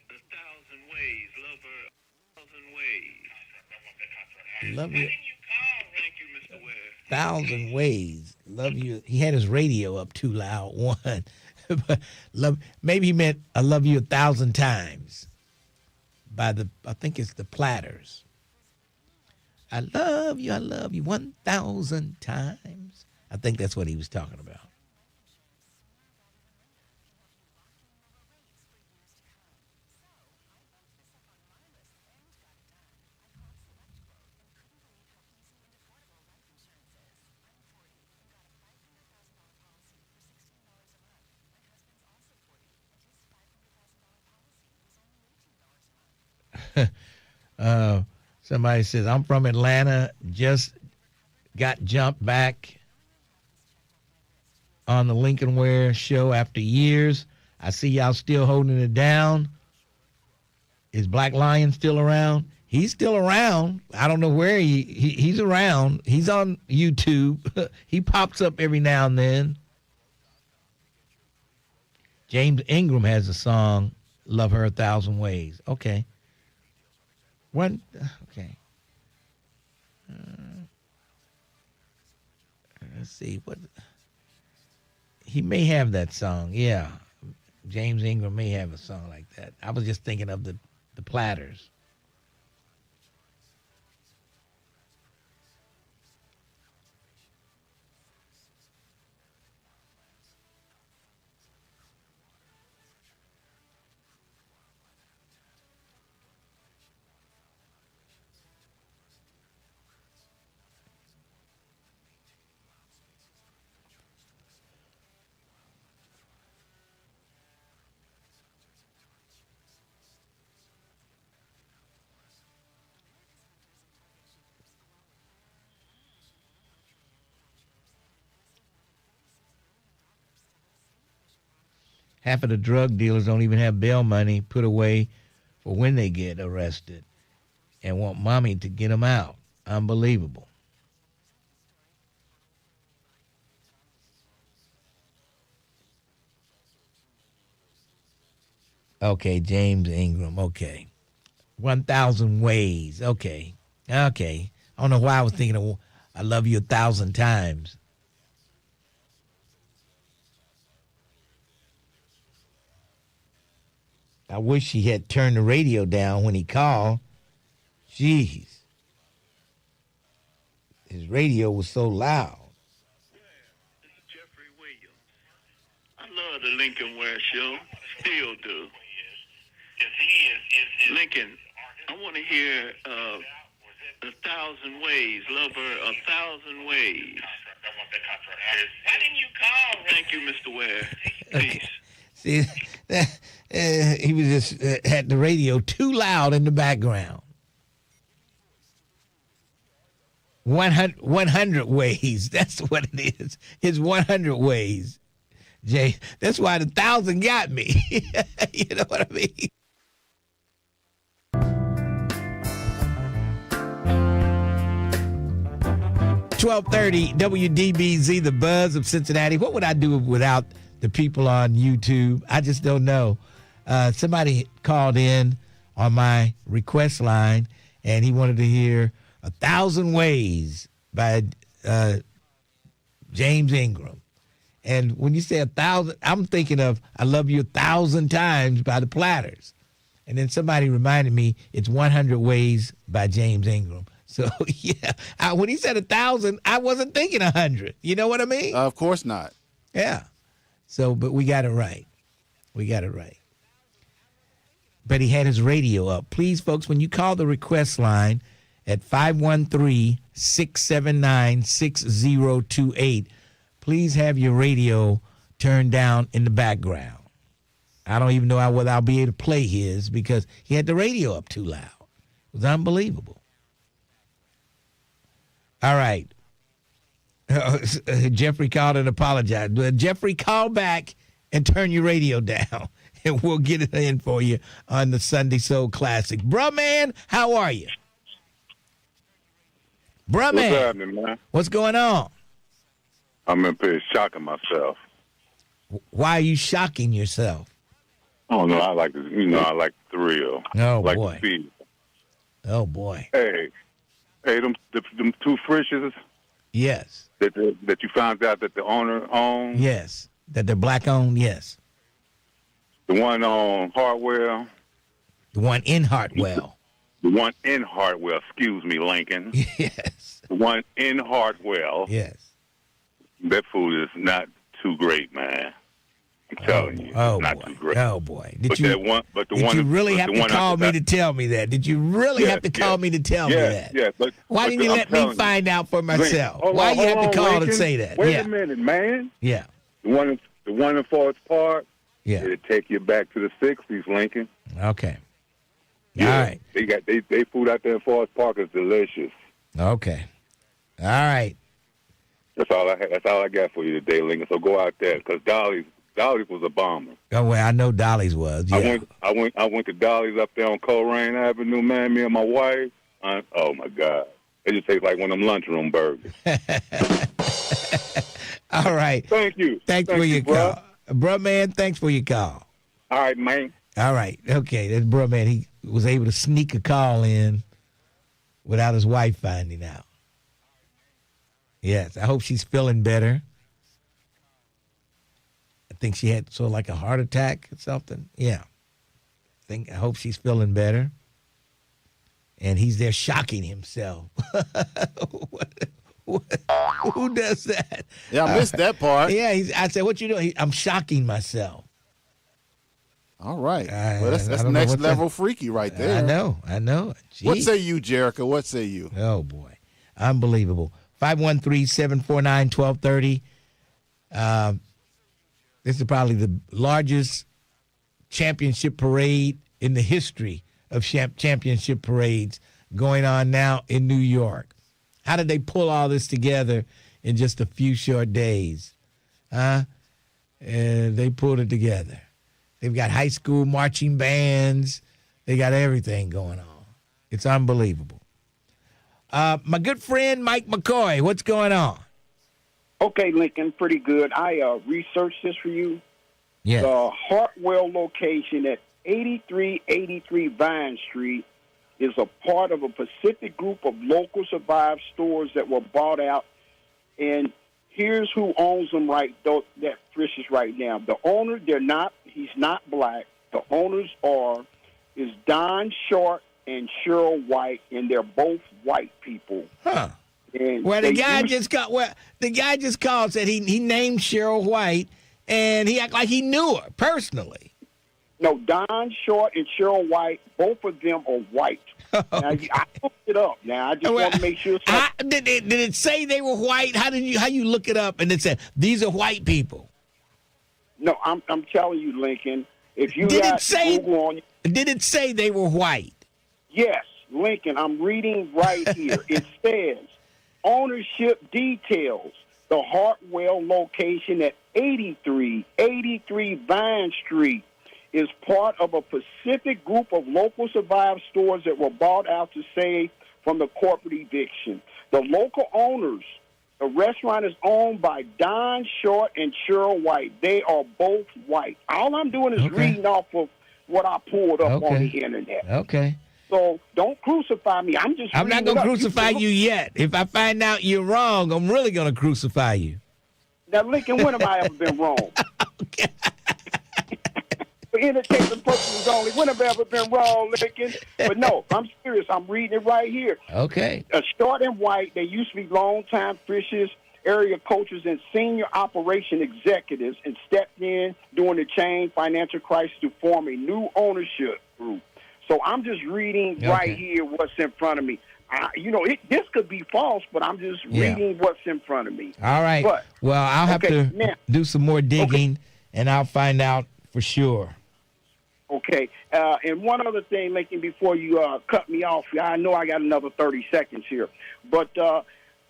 the 1,000 ways, love her 1,000 ways. Love you. Thank you, Mr. Ware. 1,000 ways. Love you. He had his radio up too loud. One. But maybe he meant I love you 1,000 times. I think it's the Platters. I love you 1,000 times. I think that's what he was talking about. Somebody says, I'm from Atlanta, just got jumped back on the Lincoln Ware show after years. I see y'all still holding it down. Is Black Lion still around? He's still around. I don't know where he's around. He's on YouTube. He pops up every now and then. James Ingram has a song, Love Her 1,000 Ways. Okay. Okay. Let's see what he may have that song. Yeah, James Ingram may have a song like that. I was just thinking of the Platters. Half of the drug dealers don't even have bail money put away for when they get arrested and want mommy to get them out. Unbelievable. Okay, James Ingram. Okay. 1,000 ways. Okay. I don't know why I was thinking of I love you 1,000 times. I wish he had turned the radio down when he called. Jeez. His radio was so loud. I love the Lincoln Ware show. Still do. Yes, he is Lincoln, I want to hear 1,000 ways. Love her 1,000 ways. Why didn't you call? Thank you, Mr. Ware. Peace. See, he was just had the radio too loud in the background. 100 ways. That's what it is. It's 100 ways. Jay, that's why the 1,000 got me. You know what I mean? .1230 WDBZ, the buzz of Cincinnati. What would I do without the people on YouTube? I just don't know. Somebody called in on my request line, and he wanted to hear 1,000 Ways by James Ingram. And when you say 1,000, I'm thinking of I Love You 1,000 Times by the Platters. And then somebody reminded me it's 100 Ways by James Ingram. So, yeah, when he said 1,000, I wasn't thinking 100. You know what I mean? Of course not. Yeah. So, but we got it right. We got it right. But he had his radio up. Please, folks, when you call the request line at 513-679-6028, please have your radio turned down in the background. I don't even know whether I'll be able to play his because he had the radio up too loud. It was unbelievable. All right. Jeffrey called and apologized. Jeffrey, call back and turn your radio down, and we'll get it in for you on the Sunday Soul Classic. Bruh, man, how are you? Bruh, man. What's happening, man? What's going on? I'm in here shocking myself. Why are you shocking yourself? Oh, no, I like this. I like the thrill. Oh, like boy. The speed. Oh, boy. Hey, them two fishes. Yes. That you found out that the owner owned. Yes. That they're black owned. Yes. The one on Hartwell. The one in Hartwell. The one in Hartwell. Excuse me, Lincoln. Yes. The one in Hartwell. Yes. That food is not too great, man. I'm telling you, it's not too great. Oh boy! Did you really have to call me to tell me that? Did you really have to call me to tell me that? Yeah, but why didn't you let me find out for myself? Why you have to call Lincoln, and say that? Wait a minute, man. Yeah. The one in Forest Park. Yeah. It'll take you back to the '60s, Lincoln. Okay. Yeah, all right. They food out there in Forest Park is delicious. Okay. All right. That's all I got for you today, Lincoln. So go out there because Dolly's was a bomber. Oh well, I know Dolly's was. Yeah. I went to Dolly's up there on Coleraine Avenue, man. Me and my wife. Oh my God, it just tastes like one of them lunchroom burgers. All right. Thank you. Thanks for your call, bro, man. Thanks for your call. All right, man. All right. Okay, that's bro, man. He was able to sneak a call in without his wife finding out. Yes, I hope she's feeling better. I think she had sort of like a heart attack or something. Yeah. I hope she's feeling better. And he's there shocking himself. Who does that? Yeah, I missed that part. Yeah, I said, what you doing? I'm shocking myself. All right. Well, that's next level freaky right there. I know. Jeez. What say you, Jericho? What say you? Oh, boy. Unbelievable. 513-749-1230. This is probably the largest championship parade in the history of championship parades going on now in New York. How did they pull all this together in just a few short days? And they pulled it together. They've got high school marching bands. They got everything going on. It's unbelievable. My good friend Mike McCoy, what's going on? Okay, Lincoln, pretty good. I researched this for you. Yeah. The Hartwell location at 8383 Vine Street is a part of a Pacific group of local survived stores that were bought out. And here's who owns them that fishes right now. The owner, he's not black. The owners is Don Short and Cheryl White, and they're both white people. Huh. And the guy just called, said he named Cheryl White, and he acted like he knew her personally. No, Don Short and Cheryl White, both of them are white. Now, I looked it up. Now, I just want to make sure. Did it say they were white? How you look it up and it said these are white people? No, I'm telling you, Lincoln. If you did got it say? Google on, did it say they were white? Yes, Lincoln. I'm reading right here. It says ownership details. The Hartwell location at 8383 Vine Street is part of a Pacific group of local survived stores that were bought out to save from the corporate eviction. The local owners, the restaurant is owned by Don Short and Cheryl White. They are both white. All I'm doing is reading off of what I pulled up on the internet. Okay. So don't crucify me. I'm not going to crucify you yet. If I find out you're wrong, I'm really going to crucify you. Now, Lincoln, when have I ever been wrong? Okay. For entertainment purposes only. When have I ever been wrong, Lincoln? But no, I'm serious. I'm reading it right here. Okay. Short and White, they used to be longtime Frisch's area coaches and senior operation executives and stepped in during the chain financial crisis to form a new ownership group. So I'm just reading right here what's in front of me. This could be false, but I'm just reading what's in front of me. All right. But, well, I'll have to do some more digging, and I'll find out for sure. Okay. And one other thing, Lincoln, before you cut me off, I know I got another 30 seconds here, but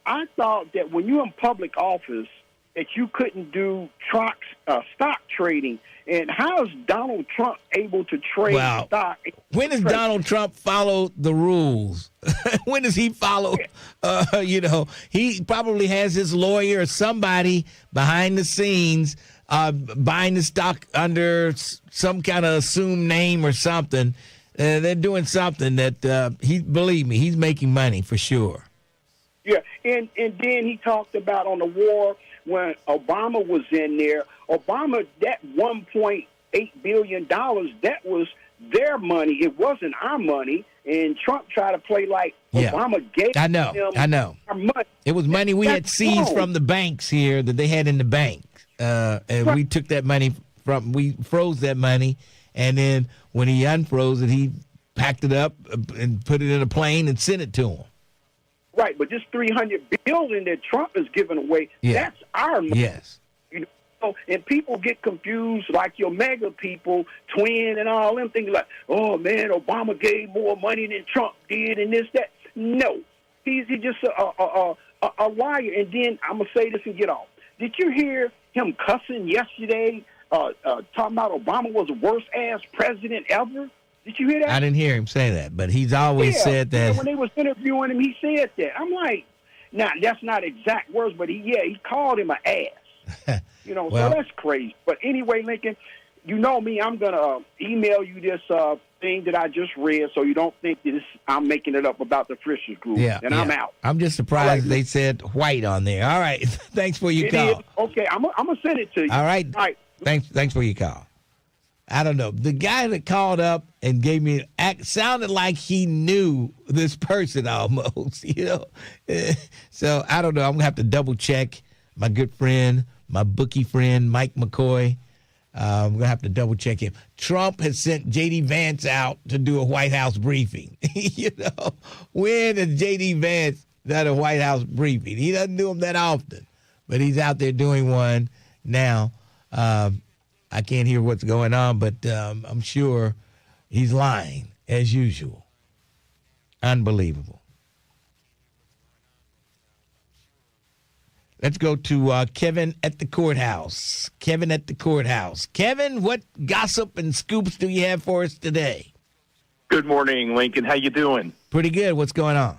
I thought that when you're in public office that you couldn't do stock trading. And how is Donald Trump able to trade stock? When does Donald Trump follow the rules? When does he follow? He probably has his lawyer or somebody behind the scenes buying the stock under some kind of assumed name or something. They're doing something that, believe me, he's making money for sure. Yeah, and then he talked about on the war when Obama was in there. Obama, that $1.8 billion, that was their money. It wasn't our money. And Trump tried to play like Obama gave I know. our money. It was money we had seized from the banks here that they had in the bank. And we took that money we froze that money. And then when he unfroze it, he packed it up and put it in a plane and sent it to him. Right, but this $300 billion that Trump is giving away, that's our money. Yes. And people get confused, like your mega people, Twin and all them, thinking like, oh, man, Obama gave more money than Trump did and this, that. No. He's just a liar. And then I'm going to say this and get off. Did you hear him cussing yesterday, talking about Obama was the worst-ass president ever? Did you hear that? I didn't hear him say that, but he's always said that. When they was interviewing him, he said that. I'm like, now, that's not exact words, but he called him an ass. So that's crazy. But anyway, Lincoln, you know me, I'm going to email you this thing that I just read so you don't think that I'm making it up about the Frisch's group. And I'm out. I'm just surprised they said white on there. All right. Thanks for your call. Okay, I'm going to send it to you. All right. Thanks for your call. I don't know. The guy that called up and gave me sounded like he knew this person almost, So I don't know. I'm going to have to double check my good friend, my bookie friend, Mike McCoy. I'm going to have to double check him. Trump has sent J.D. Vance out to do a White House briefing. When has J.D. Vance done a White House briefing? He doesn't do them that often, but he's out there doing one now. I can't hear what's going on, but I'm sure he's lying as usual. Unbelievable. Let's go to Kevin at the courthouse. Kevin at the courthouse. Kevin, what gossip and scoops do you have for us today? Good morning, Lincoln. How you doing? Pretty good. What's going on?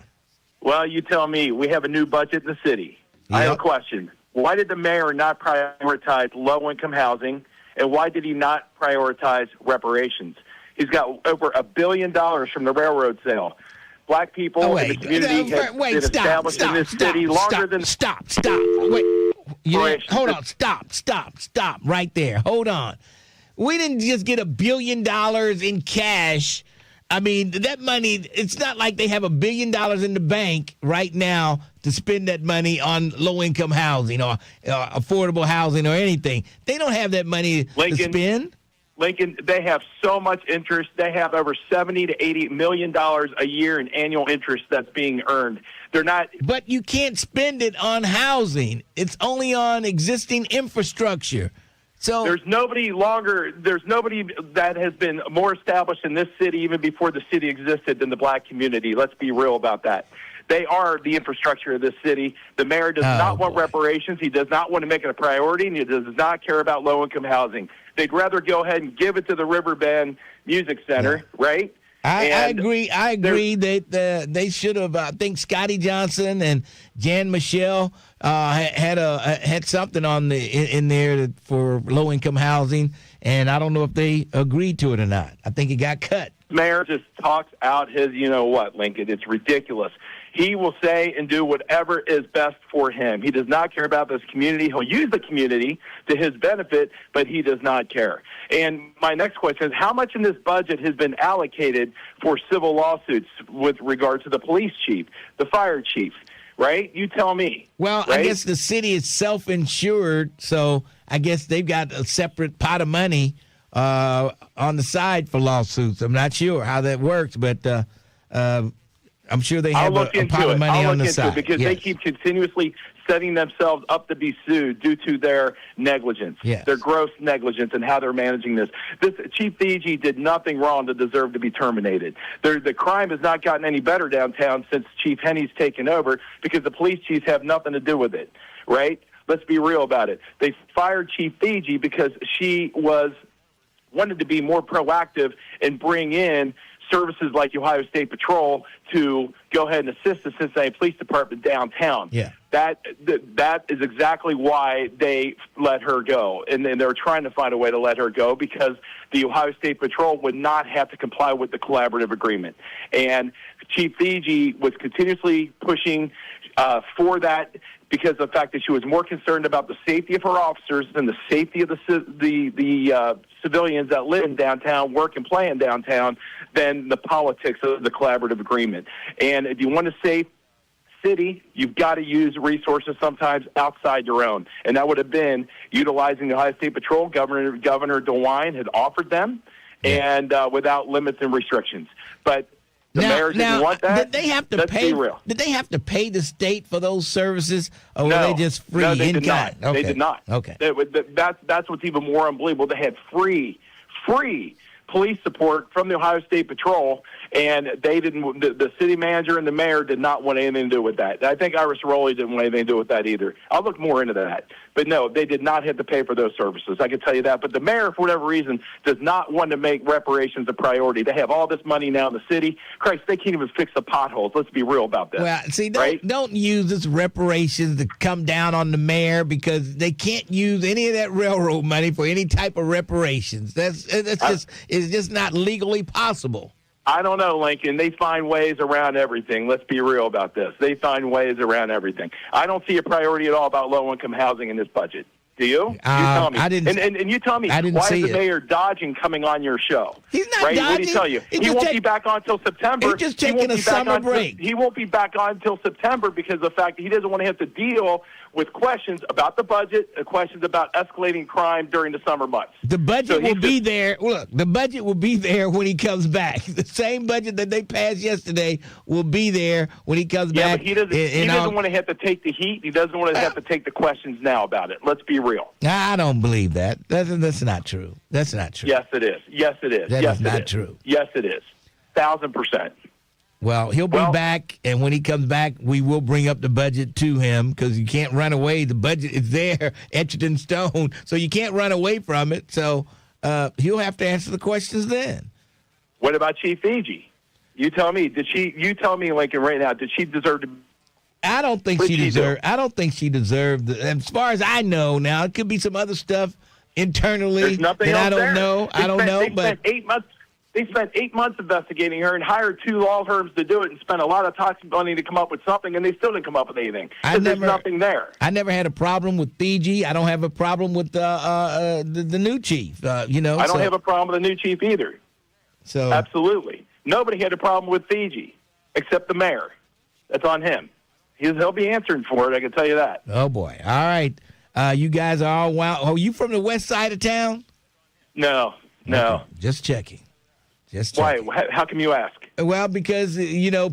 Well, you tell me. We have a new budget in the city. Yep. I have a question. Why did the mayor not prioritize low-income housing, and why did he not prioritize reparations? He's got over $1 billion from the railroad sale. Black people in the community have been established in this city longer than... Stop. Wait. Hold on. Stop right there. Hold on. We didn't just get $1 billion in cash. I mean, that money, it's not like they have $1 billion in the bank right now to spend that money on low-income housing or affordable housing or anything. They don't have that money to spend. Lincoln, they have so much interest. They have over $70 to $80 million a year in annual interest that's being earned. They're not. But you can't spend it on housing. It's only on existing infrastructure. So there's nobody that has been more established in this city even before the city existed than the black community. Let's be real about that. They are the infrastructure of this city. The mayor does not want reparations. He does not want to make it a priority, and he does not care about low-income housing. They'd rather go ahead and give it to the Riverbend Music Center, right? I agree. I agree that they should have. I think Scotty Johnson and Jan Michelle had something on in there for low-income housing, and I don't know if they agreed to it or not. I think it got cut. Mayor just talks out his, Lincoln. It's ridiculous. He will say and do whatever is best for him. He does not care about this community. He'll use the community to his benefit, but he does not care. And my next question is, how much in this budget has been allocated for civil lawsuits with regard to the police chief, the fire chief, right? You tell me. Well, right? I guess the city is self-insured, so I guess they've got a separate pot of money on the side for lawsuits. I'm not sure how that works, but I'm sure they have a pot of money on the side. Because they keep continuously setting themselves up to be sued due to their negligence, their gross negligence and how they're managing this. Chief Fiji did nothing wrong to deserve to be terminated. The crime has not gotten any better downtown since Chief Henney's taken over because the police chiefs have nothing to do with it, right? Let's be real about it. They fired Chief Fiji because she wanted to be more proactive and bring in services like Ohio State Patrol to go ahead and assist the Cincinnati Police Department downtown. Yeah. That is exactly why they let her go. And then they're trying to find a way to let her go because the Ohio State Patrol would not have to comply with the collaborative agreement. And Chief Fiji was continuously pushing for that because of the fact that she was more concerned about the safety of her officers than the safety of the civilians that live in downtown, work and play in downtown, than the politics of the collaborative agreement. And if you want to save city, you've got to use resources sometimes outside your own. And that would have been utilizing the Ohio State Patrol. Governor DeWine had offered them, and without limits and restrictions. But the mayor didn't want that. Did they have to Let's pay? Be real. Did they have to pay the state for those services, or were No. they just free? No, they in did kind? not. Okay. They did not. Okay. That's what's even more unbelievable. They had free police support from the Ohio State Patrol, and they didn't. The city manager and the mayor did not want anything to do with that. I think Iris Rowley didn't want anything to do with that either. I'll look more into that. But no, they did not have to pay for those services. I can tell you that. But the mayor, for whatever reason, does not want to make reparations a priority. They have all this money now in the city. Christ, they can't even fix the potholes. Let's be real about this. Well, see, right? don't use this reparations to come down on the mayor because they can't use any of that railroad money for any type of reparations. It's just not legally possible. I don't know, Lincoln. They find ways around everything. Let's be real about this. They find ways around everything. I don't see a priority at all about low-income housing in this budget. Do you? You tell me. I didn't. And you tell me, why is the mayor dodging coming on your show? He's not right? dodging. What did he tell you? He won't be back on until September. He's just taking a summer break. He won't be back on until September because of the fact that he doesn't want to have to deal with questions about the budget, questions about escalating crime during the summer months. The budget will be there. Look, the budget will be there when he comes back. The same budget that they passed yesterday will be there when he comes back. But he doesn't want to have to take the heat. He doesn't want to have to take the questions now about it. Let's be real. I don't believe that. That's not true. That's not true. Yes, it is. Yes, it is. That yes, is not true. Yes, it is. 1,000%. Well, he'll be back, and when he comes back, we will bring up the budget to him because you can't run away. The budget is there, etched in stone, so you can't run away from it. So he'll have to answer the questions then. What about Chief Fiji? You tell me. You tell me, Lincoln, right now. Did she deserve to? I don't think she deserved. I don't think she deserved. As far as I know, now it could be some other stuff internally that I don't know. They spent 8 months. They spent 8 months investigating her and hired 2 law firms to do it and spent a lot of toxic money to come up with something, and they still didn't come up with anything. There's nothing there. I never had a problem with Fiji. I don't have a problem with the new chief. I don't have a problem with the new chief either. So absolutely, nobody had a problem with Fiji except the mayor. That's on him. He'll be answering for it. I can tell you that. Oh boy! All right, you guys are all wild. Oh, you from the west side of town? No. No. Okay. Just checking. Why? How come you ask? Well, because,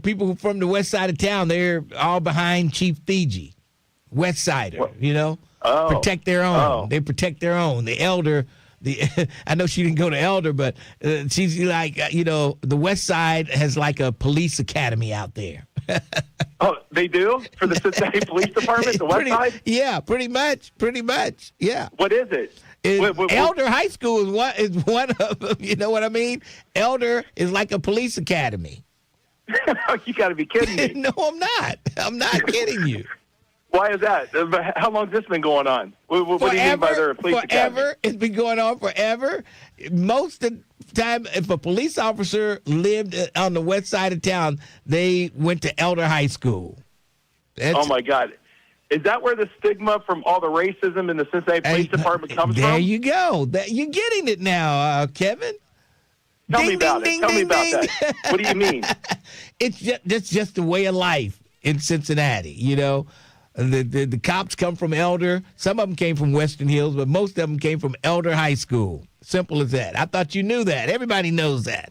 people from the west side of town, they're all behind Chief Fiji. West Sider, protect their own. Oh. They protect their own. The elder, I know she didn't go to elder, but she's like, the West Side has like a police academy out there. Oh, they do? For the Cincinnati Police Department, the West Side? Yeah, pretty much. Yeah. What is it? Elder High School is one of them. You know what I mean? Elder is like a police academy. You got to be kidding me. No, I'm not. I'm not kidding you. Why is that? How long has this been going on? What do you mean by their police academy? Forever. It's been going on forever. Most of the time, if a police officer lived on the west side of town, they went to Elder High School. Oh, my God. Is that where the stigma from all the racism in the Cincinnati Police Department comes from? There you go. You're getting it now, Kevin. Tell me about that. What do you mean? It's just the way of life in Cincinnati, The cops come from Elder. Some of them came from Western Hills, but most of them came from Elder High School. Simple as that. I thought you knew that. Everybody knows that.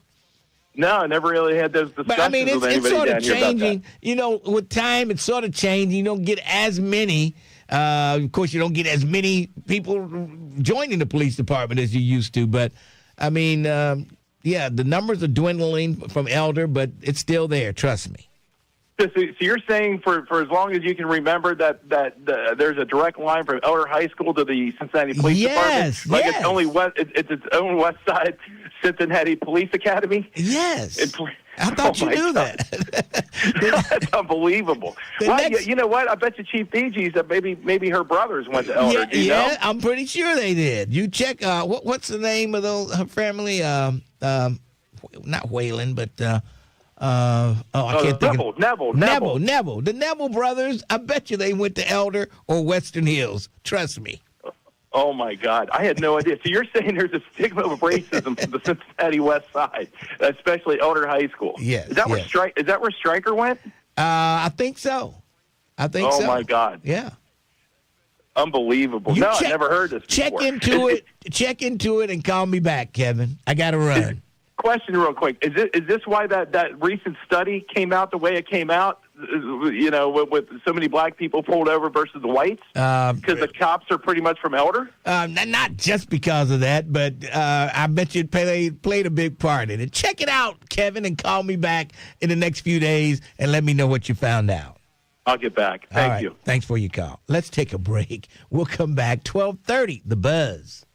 No, I never really had those discussions with anybody it's sort down of here changing. about that. With time, it's sort of changing. You don't get as many. Of course, you don't get as many people joining the police department as you used to. But, the numbers are dwindling from Elder, but it's still there. Trust me. So you're saying for as long as you can remember that there's a direct line from Elder High School to the Cincinnati Police Department? Like it's its own West Side Cincinnati Police Academy? Yes. I thought you knew that. That's unbelievable. You know what? I bet you Chief Fiji's that maybe her brothers went to Elder. Yeah, I'm pretty sure they did. You check. What's the name of her family? Not Whalen, but. I can't think of Neville. The Neville brothers, I bet you they went to Elder or Western Hills. Trust me. Oh, my God. I had no idea. So you're saying there's a stigma of racism from the Cincinnati West Side, especially Elder High School. Yes. Is that where Stryker went? I think so. Oh, my God. Yeah. Unbelievable. I never heard this before. Check into it and call me back, Kevin. I got to run. Question real quick. Is this why that recent study came out the way it came out, with so many black people pulled over versus the whites? Because the cops are pretty much from Elder? Not just because of that, but I bet you played a big part in it. Check it out, Kevin, and call me back in the next few days and let me know what you found out. I'll get back. Thank you. Thanks for your call. Let's take a break. We'll come back 12:30, The Buzz.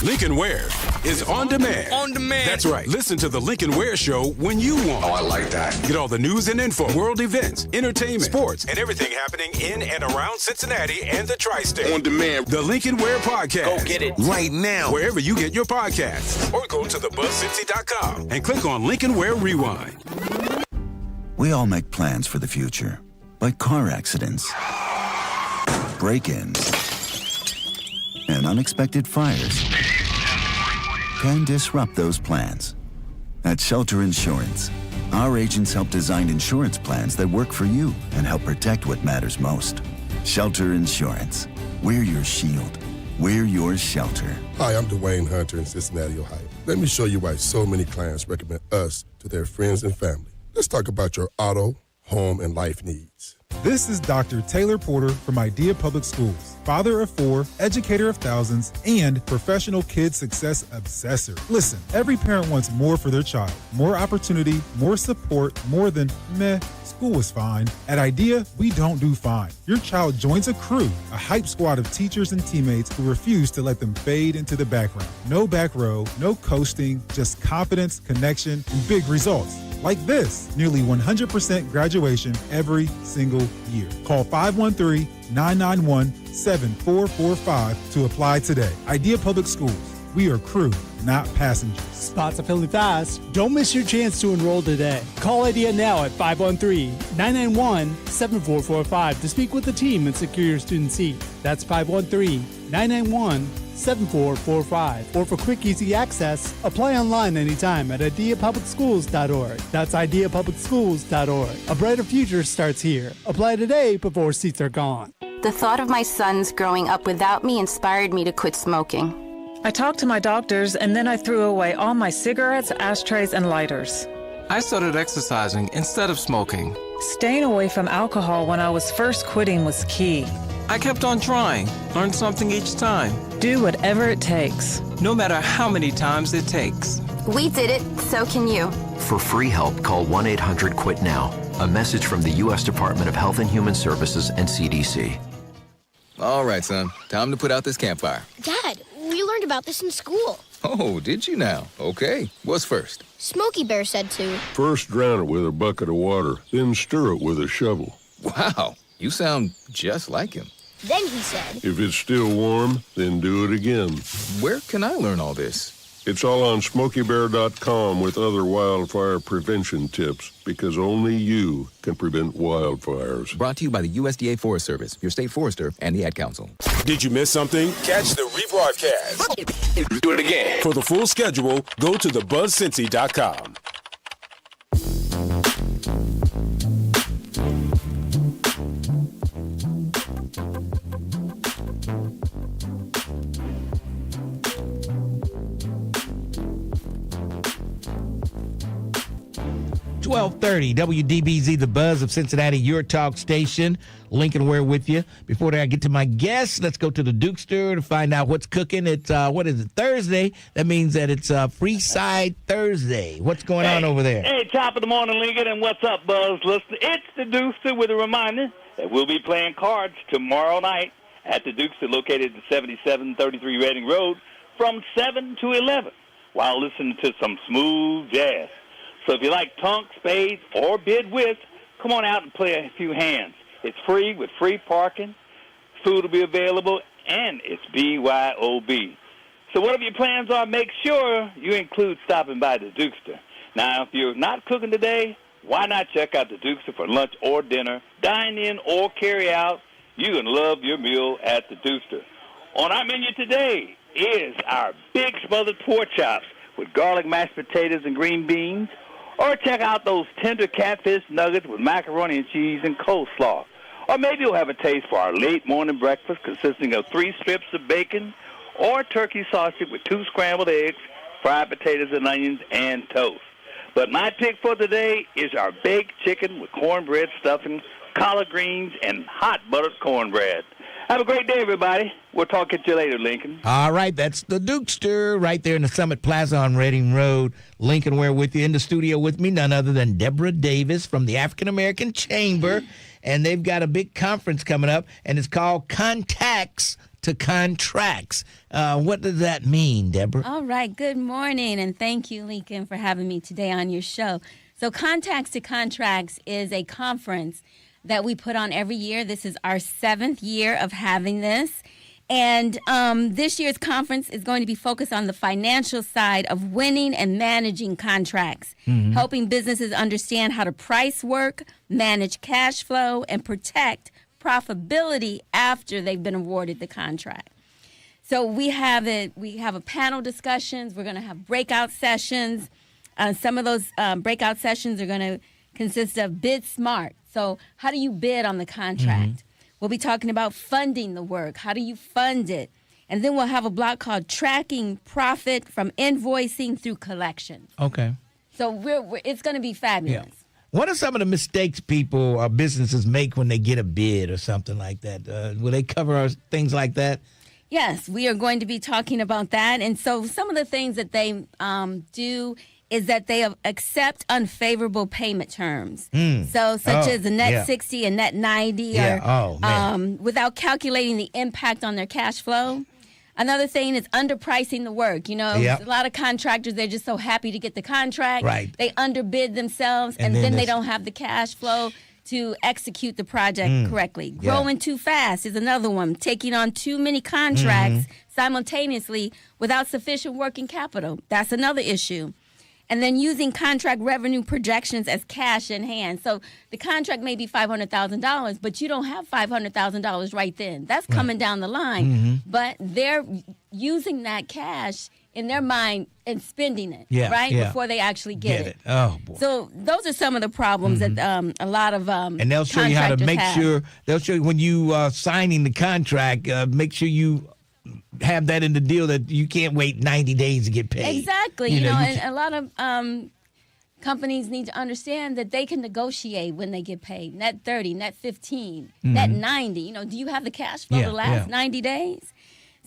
Lincoln Ware is on demand. On demand. That's right. Listen to the Lincoln Ware Show when you want. Oh, I like that. Get all the news and info, world events, entertainment, sports, and everything happening in and around Cincinnati and the tri-state. On demand. The Lincoln Ware Podcast. Go get it right now. Wherever you get your podcasts. Or go to thebuzzcincy.com and click on Lincoln Ware Rewind. We all make plans for the future. Like car accidents, break-ins, and unexpected fires can disrupt those plans. At Shelter Insurance, our agents help design insurance plans that work for you and help protect what matters most. Shelter Insurance. We're your shield. We're your shelter. Hi, I'm Dwayne Hunter in Cincinnati, Ohio. Let me show you why so many clients recommend us to their friends and family. Let's talk about your auto, home, and life needs. This is Dr. Taylor Porter from Idea Public Schools, father of 4, educator of thousands, and professional kid success obsessor. Listen, every parent wants more for their child. More opportunity, more support, more than, school is fine. At Idea, we don't do fine. Your child joins a crew, a hype squad of teachers and teammates who refuse to let them fade into the background. No back row, no coasting, just confidence, connection, and big results. Like this, nearly 100% graduation every single year. Call 513-991-7445 to apply today. Idea Public Schools. We are crew, not passengers. Spots are filling fast. Don't miss your chance to enroll today. Call Idea now at 513-991-7445 to speak with the team and secure your student seat. That's 513-991-7445. Or for quick, easy access, apply online anytime at ideapublicschools.org. That's ideapublicschools.org. A brighter future starts here. Apply today before seats are gone. The thought of my sons growing up without me inspired me to quit smoking. I talked to my doctors, and then I threw away all my cigarettes, ashtrays, and lighters. I started exercising instead of smoking. Staying away from alcohol when I was first quitting was key. I kept on trying, learned something each time. Do whatever it takes. No matter how many times it takes. We did it, so can you. For free help, call 1-800-QUIT-NOW. A message from the U.S. Department of Health and Human Services and CDC. All right, son. Time to put out this campfire. Dad, we learned about this in school. Oh, did you now? Okay. What's first? Smokey Bear said to. First drown it with a bucket of water, then stir it with a shovel. Wow, you sound just like him. Then he said. If it's still warm, then do it again. Where can I learn all this? It's all on SmokeyBear.com with other wildfire prevention tips, because only you can prevent wildfires. Brought to you by the USDA Forest Service, your state forester, and the Ad Council. Did you miss something? Catch the rebroadcast. Do it again. For the full schedule, go to thebuzzcincy.com. .30 WDBZ, the Buzz of Cincinnati, your talk station. Lincoln Ware with you. Before I get to my guests, let's go to the Dukester to find out what's cooking. It's, what is it, Thursday? That means that it's Freeside Thursday. What's going on over there? Hey, top of the morning, Lincoln, and what's up, Buzz? Listen, it's the Dukester with a reminder that we'll be playing cards tomorrow night at the Dukester located at 7733 Reading Road from 7 to 11 while listening to some smooth jazz. So if you like punk, spades, or bid whist, come on out and play a few hands. It's free with free parking. Food will be available, and it's BYOB. So whatever your plans are, make sure you include stopping by the Dukester. Now, if you're not cooking today, why not check out the Dukester for lunch or dinner, dine in or carry out? You're going to love your meal at the Dukester. On our menu today is our big smothered pork chops with garlic mashed potatoes and green beans. Or check out those tender catfish nuggets with macaroni and cheese and coleslaw. Or maybe you'll have a taste for our late morning breakfast consisting of 3 strips of bacon or turkey sausage with 2 scrambled eggs, fried potatoes and onions, and toast. But my pick for today is our baked chicken with cornbread stuffing, collard greens, and hot buttered cornbread. Have a great day, everybody. We'll talk to you later, Lincoln. All right, that's the Dukester right there in the Summit Plaza on Reading Road. Lincoln Ware with you. In the studio with me, none other than Deborah Davis from the African American Chamber. And they've got a big conference coming up, and it's called Contacts to Contracts. What does that mean, Deborah? All right, good morning, and thank you, Lincoln, for having me today on your show. So Contacts to Contracts is a conference that we put on every year. This is our 7th year of having this. And this year's conference is going to be focused on the financial side of winning and managing contracts, helping businesses understand how to price work, manage cash flow, and protect profitability after they've been awarded the contract. So we have a panel discussions. We're going to have breakout sessions. Some of those breakout sessions are going to consist of bid smart. So how do you bid on the contract? We'll be talking about funding the work. How do you fund it? And then we'll have a block called Tracking Profit from Invoicing through Collections. Okay. So it's going to be fabulous. Yeah. What are some of the mistakes people or businesses make when they get a bid or something like that? Will they cover things like that? Yes, we are going to be talking about that. And so some of the things that they do is that they accept unfavorable payment terms. Such as a net 60, a net 90, or without calculating the impact on their cash flow. Another thing is underpricing the work. You know, a lot of contractors, they're just so happy to get the contract. Right. They underbid themselves, and then they don't have the cash flow to execute the project correctly. Growing too fast is another one. Taking on too many contracts simultaneously without sufficient working capital. That's another issue. And then using contract revenue projections as cash in hand. So the contract may be $500,000, but you don't have $500,000 right then. That's coming down the line. But they're using that cash in their mind and spending it, before they actually get it. Oh, boy. So those are some of the problems that a lot of and they'll show you how to make sure, they'll show you when you signing the contract, make sure you have that in the deal that you can't wait 90 days to get paid. Exactly. You know, and a lot of companies need to understand that they can negotiate when they get paid. Net 30, net 15, net 90. You know, do you have the cash flow to last 90 days?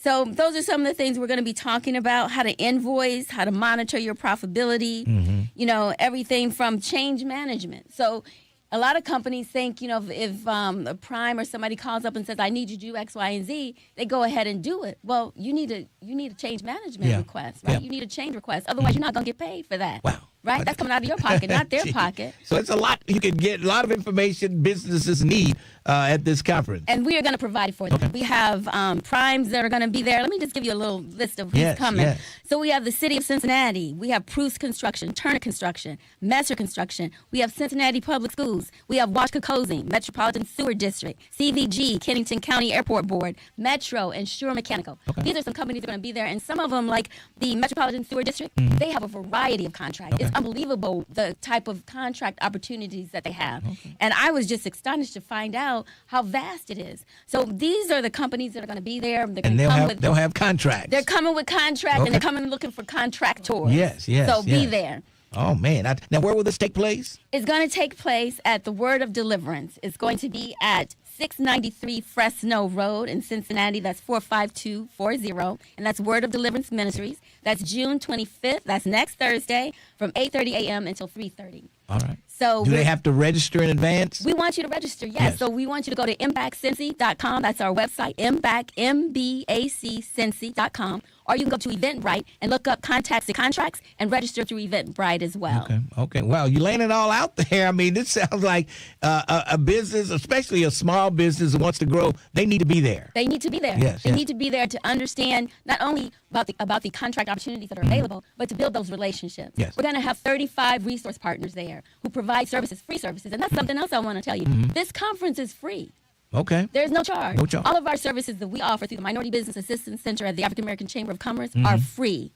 So those are some of the things we're going to be talking about: how to invoice, how to monitor your profitability, you know, everything from change management. So a lot of companies think, you know, if a prime or somebody calls up and says, I need you to do X, Y, and Z, they go ahead and do it. Well, you need a change management request, right? You need a change request. Otherwise, you're not going to get paid for that. Wow. Right? That's coming out of your pocket, not their pocket. So it's a lot. You can get a lot of information businesses need at this conference. And we are going to provide for them. Okay. We have primes that are going to be there. Let me just give you a little list of who's coming. Yes. So we have the City of Cincinnati. We have Pruce Construction, Turner Construction, Messer Construction. We have Cincinnati Public Schools. We have Washkakosing, Metropolitan Sewer District, CVG, Kennington County Airport Board, Metro, and Shure Mechanical. Okay. These are some companies that are going to be there. And some of them, like the Metropolitan Sewer District, they have a variety of contracts. Okay. It's unbelievable the type of contract opportunities that they have. Okay. And I was just astonished to find out how vast it is. So these are the companies that are going to be there. They'll have contracts. They're coming with contracts, and they're coming looking for contractors. Yes. So be there. Oh, man. Now, where will this take place? It's going to take place at the Word of Deliverance. It's going to be at 693 Fresno Road in Cincinnati. That's 45240. And that's Word of Deliverance Ministries. That's June 25th. That's next Thursday from 8:30 a.m. until 3:30. All right. So do they have to register in advance? We want you to register, yes. So we want you to go to impactcincy.com. That's our website, impactcincy.com. Or you can go to Eventbrite and look up Contacts and Contracts and register through Eventbrite as well. Okay. Wow, you laying it all out there. I mean, this sounds like a business, especially a small business that wants to grow. They need to be there. They need to be there. They need to be there to understand not only about the contract opportunities that are available, but to build those relationships. Yes. We're going to have 35 resource partners there who provide services, free services. And that's something else I want to tell you. This conference is free. Okay. There's no charge. All of our services that we offer through the Minority Business Assistance Center at the African American Chamber of Commerce are free.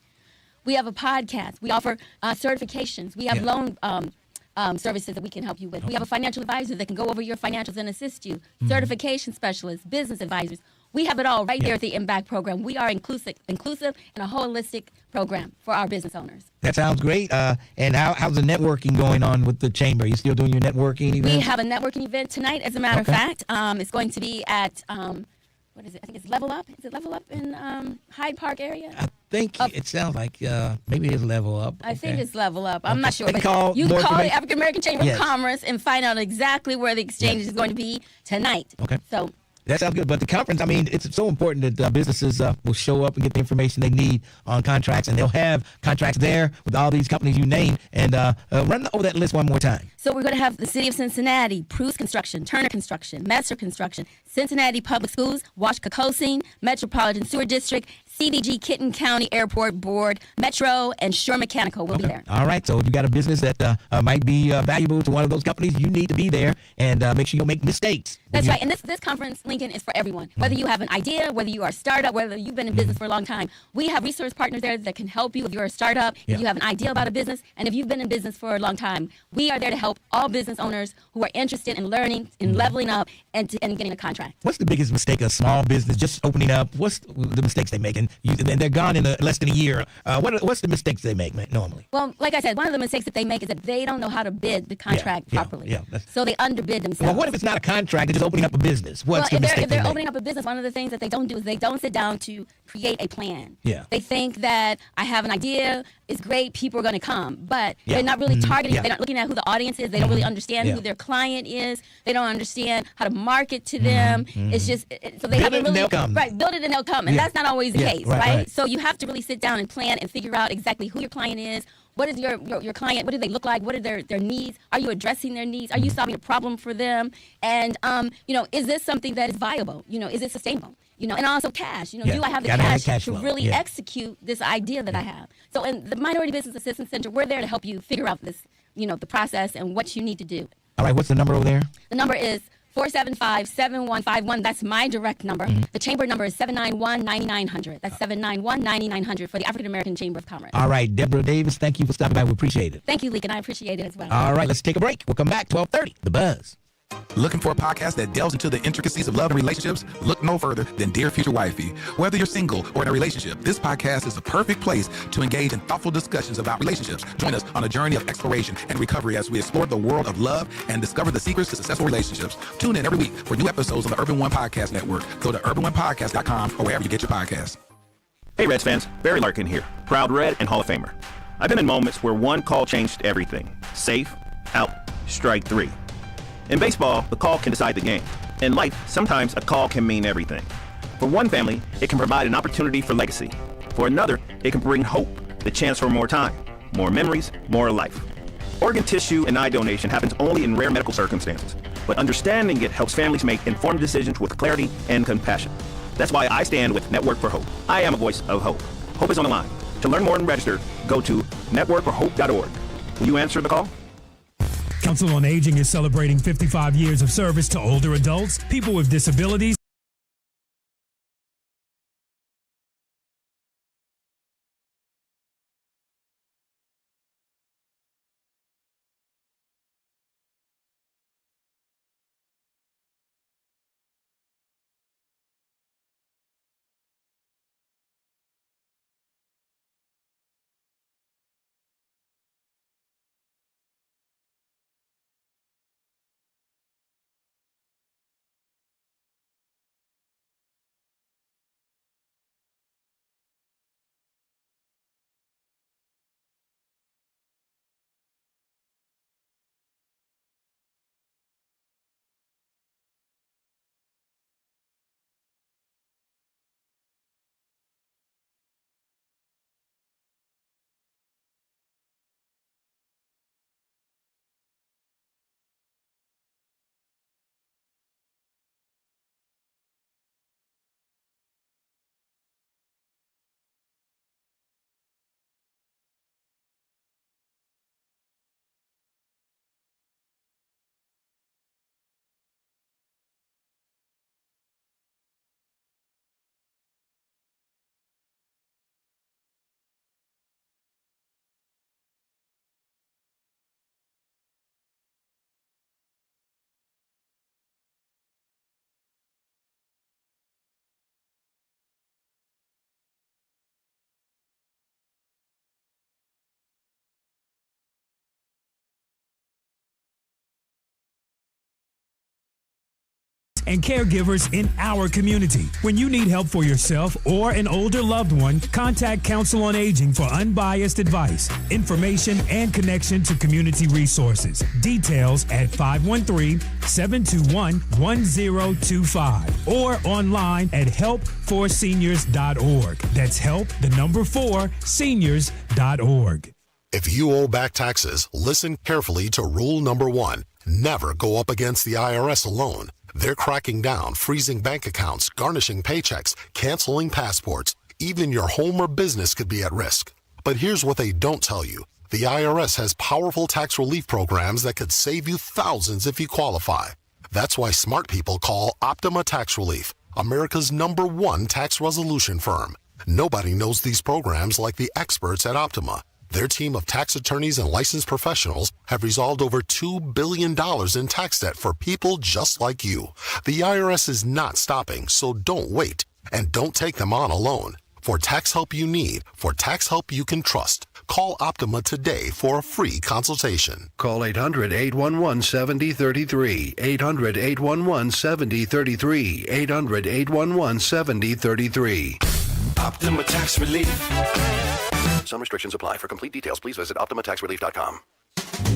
We have a podcast. We offer certifications. We have loan services that we can help you with. We have a financial advisor that can go over your financials and assist you. Certification specialists, business advisors. We have it all right there at the Impact program. We are inclusive and a holistic program for our business owners. That sounds great. And how's the networking going on with the chamber? Are you still doing your networking event? We have a networking event tonight, as a matter of fact. It's going to be at, what is it? I think it's Level Up. Is it Level Up in Hyde Park area? I think it sounds like maybe it's Level Up. I think it's Level Up. I'm not sure. But you can call the African American Chamber of Commerce and find out exactly where the exchange is going to be tonight. Okay. So that sounds good. But the conference, I mean, it's so important that businesses will show up and get the information they need on contracts. And they'll have contracts there with all these companies you named. And run over that list one more time. So we're going to have the City of Cincinnati, Pruce Construction, Turner Construction, Messer Construction, Cincinnati Public Schools, Washkakosing, Metropolitan Sewer District, CVG, Kitten County Airport Board, Metro, and Shure Mechanical will be there. All right. So if you got a business that might be valuable to one of those companies, you need to be there and make sure you don't make mistakes. That's right. And this conference, Lincoln, is for everyone. Whether you have an idea, whether you are a startup, whether you've been in business for a long time, we have resource partners there that can help you if you're a startup, if you have an idea about a business, and if you've been in business for a long time. We are there to help all business owners who are interested in learning, in leveling up, and getting a contract. What's the biggest mistake a small business just opening up? What's the mistakes they make? And they're gone in less than a year. What's the mistakes they make normally? Well, like I said, one of the mistakes that they make is that they don't know how to bid the contract properly. So they underbid themselves. Well, what if it's not a contract? They're just opening up a business. What's the mistake if they're opening up a business, one of the things that they don't do is they don't sit down to create a plan. They think that I have an idea, it's great, people are going to come. But they're not really targeting, they're not looking at who the audience is, they don't really understand who their client is, they don't understand how to market to them. It's just, so they haven't really, build it and they'll come. And that's not always the case, right? So you have to really sit down and plan and figure out exactly who your client is. What is your client? What do they look like? What are their needs? Are you addressing their needs? Are you solving a problem for them? And, is this something that is viable? Is it sustainable? And also cash. Do I have the cash to really execute this idea that I have? So in the Minority Business Assistance Center, we're there to help you figure out this, the process and what you need to do. All right. What's the number over there? The number is 475-7151. That's my direct number. The chamber number is 791-9900. That's 791-9900 for the African American Chamber of Commerce. All right, Deborah Davis, thank you for stopping by. We appreciate it. Thank you, Lincoln. I appreciate it as well. All right, let's take a break. We'll come back 12:30. The Buzz. Looking for a podcast that delves into the intricacies of love and relationships? Look no further than Dear Future Wifey. Whether you're single or in a relationship, this podcast is the perfect place to engage in thoughtful discussions about relationships. Join us on a journey of exploration and recovery as we explore the world of love and discover the secrets to successful relationships. Tune in every week for new episodes on the Urban One Podcast Network. Go to urbanonepodcast.com or wherever you get your podcasts. Hey Reds fans, Barry Larkin here, proud Red and Hall of Famer. I've been in moments where one call changed everything. Safe, out, strike three. In baseball, the call can decide the game. In life, sometimes a call can mean everything. For one family, it can provide an opportunity for legacy. For another, it can bring hope, the chance for more time, more memories, more life. Organ tissue and eye donation happens only in rare medical circumstances, but understanding it helps families make informed decisions with clarity and compassion. That's why I stand with Network for Hope. I am a voice of hope. Hope is on the line. To learn more and register, go to networkforhope.org. Will you answer the call? Council on Aging is celebrating 55 years of service to older adults, people with disabilities, and caregivers in our community. When you need help for yourself or an older loved one, contact Council on Aging for unbiased advice, information, and connection to community resources. Details at 513-721-1025 or online at help4seniors.org. That's help4seniors.org. If you owe back taxes, listen carefully to rule number 1. Never go up against the IRS alone. They're cracking down, freezing bank accounts, garnishing paychecks, canceling passports. Even your home or business could be at risk. But here's what they don't tell you. The IRS has powerful tax relief programs that could save you thousands if you qualify. That's why smart people call Optima Tax Relief, America's #1 tax resolution firm. Nobody knows these programs like the experts at Optima. Their team of tax attorneys and licensed professionals have resolved over $2 billion in tax debt for people just like you. The IRS is not stopping, so don't wait. And don't take them on alone. For tax help you need, for tax help you can trust, call Optima today for a free consultation. Call 800-811-7033. 800-811-7033. 800-811-7033. Optima Tax Relief. Some restrictions apply. For complete details, please visit OptimaTaxRelief.com.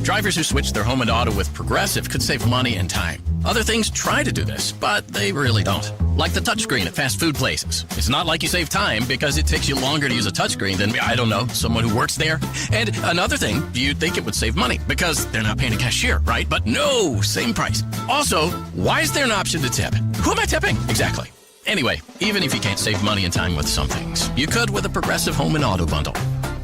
Drivers who switch their home and auto with Progressive could save money and time. Other things try to do this, but they really don't. Like the touchscreen at fast food places. It's not like you save time because it takes you longer to use a touchscreen than, I don't know, someone who works there. And another thing, you'd think it would save money because they're not paying a cashier, right? But no, same price. Also, why is there an option to tip? Who am I tipping? Exactly. Anyway, even if you can't save money and time with some things, you could with a Progressive home and auto bundle.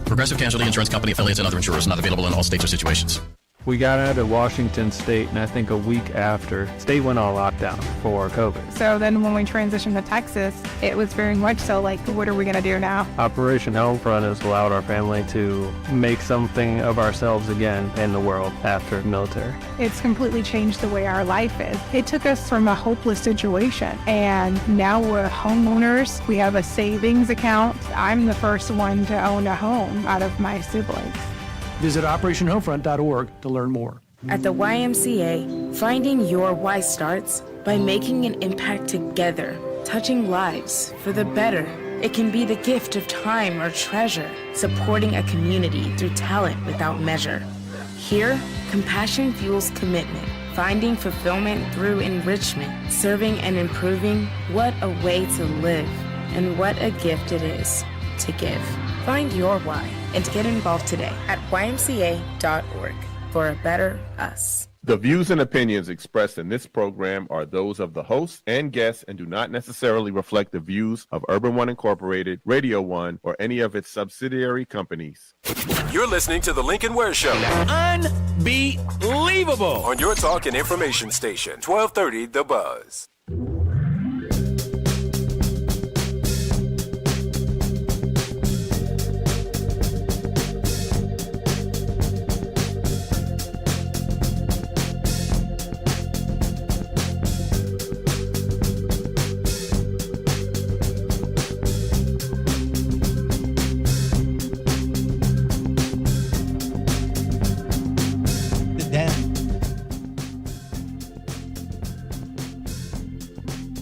Progressive Casualty Insurance Company, affiliates, and other insurers not available in all states or situations. We got out of Washington State, and I think a week after, state went on lockdown for COVID. So then when we transitioned to Texas, it was very much so like, what are we going to do now? Operation Homefront has allowed our family to make something of ourselves again in the world after the military. It's completely changed the way our life is. It took us from a hopeless situation, and now we're homeowners. We have a savings account. I'm the first one to own a home out of my siblings. Visit OperationHomefront.org to learn more. At the YMCA, finding your why starts by making an impact together, touching lives for the better. It can be the gift of time or treasure, supporting a community through talent without measure. Here, compassion fuels commitment, finding fulfillment through enrichment, serving and improving. What a way to live, and what a gift it is to give. Find your why and get involved today at ymca.org for a better us. The views and opinions expressed in this program are those of the host and guests and do not necessarily reflect the views of Urban One Incorporated, Radio One, or any of its subsidiary companies. You're listening to The Lincoln Ware Show. Unbelievable. On your talk and information station, 1230 The Buzz.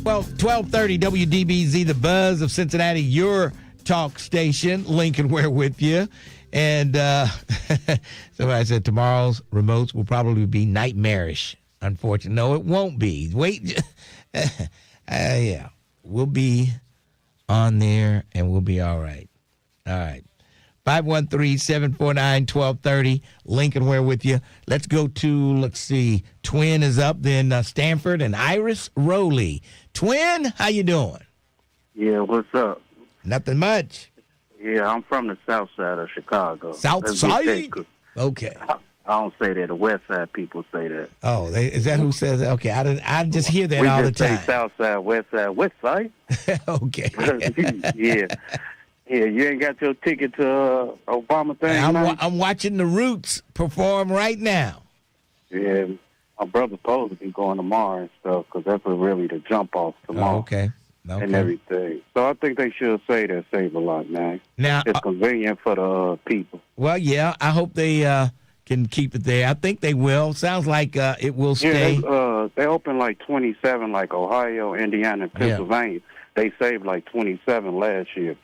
Well, 1230 WDBZ, the Buzz of Cincinnati, your talk station. Lincoln Ware with you. And somebody said tomorrow's remotes will probably be nightmarish. Unfortunately. No, it won't be. Wait. Yeah. We'll be on there and we'll be all right. All right. 513-749-1230. Lincoln Ware with you. Let's go to, let's see, Twin is up, then Stanford and Iris Rowley. Twin, how you doing? Yeah, what's up? Nothing much. Yeah, I'm from the south side of Chicago. South side? Okay. I don't say that. The west side people say that. Oh, is that who says that? Okay, I just hear that all the time. We just say south side, west side. Okay. Yeah. Yeah, you ain't got your ticket to Obama thing, I'm watching the Roots perform right now. Yeah, my brother's supposed to be going tomorrow and stuff, because that's really the jump off tomorrow. Oh, okay. And everything. So I think they should say that save a lot, man. Now, it's convenient for the people. Well, yeah, I hope they can keep it there. I think they will. Sounds like it will stay. Yeah, they opened like 27, like Ohio, Indiana, and Pennsylvania. Yeah. They saved like 27 last year.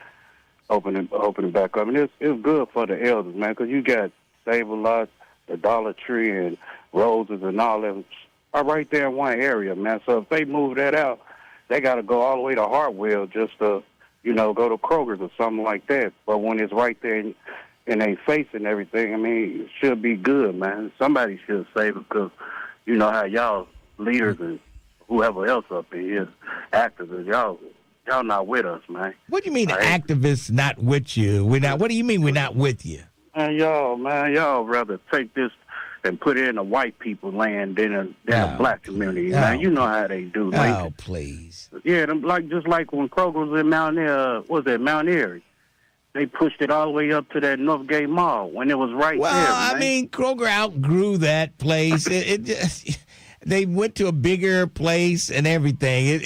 Opening back up. And it's good for the elders, man, because you got Save-A-Lot, the Dollar Tree, and Roses and all of them are right there in one area, man. So if they move that out, they got to go all the way to Hartwell just to, go to Kroger's or something like that. But when it's right there in their face and everything, I mean, it should be good, man. Somebody should save it, because you know how y'all leaders and whoever else up in here, activists, y'all not with us, man. What do you mean activists not with you? We're not. What do you mean we're not with you? Y'all rather take this and put it in a white people land than a black community. Man, you know how they do. Oh, please. Yeah, just like when Kroger was in Mount Airy. They pushed it all the way up to that Northgate Mall when it was right there. Well, I mean, Kroger outgrew that place. They went to a bigger place and everything. It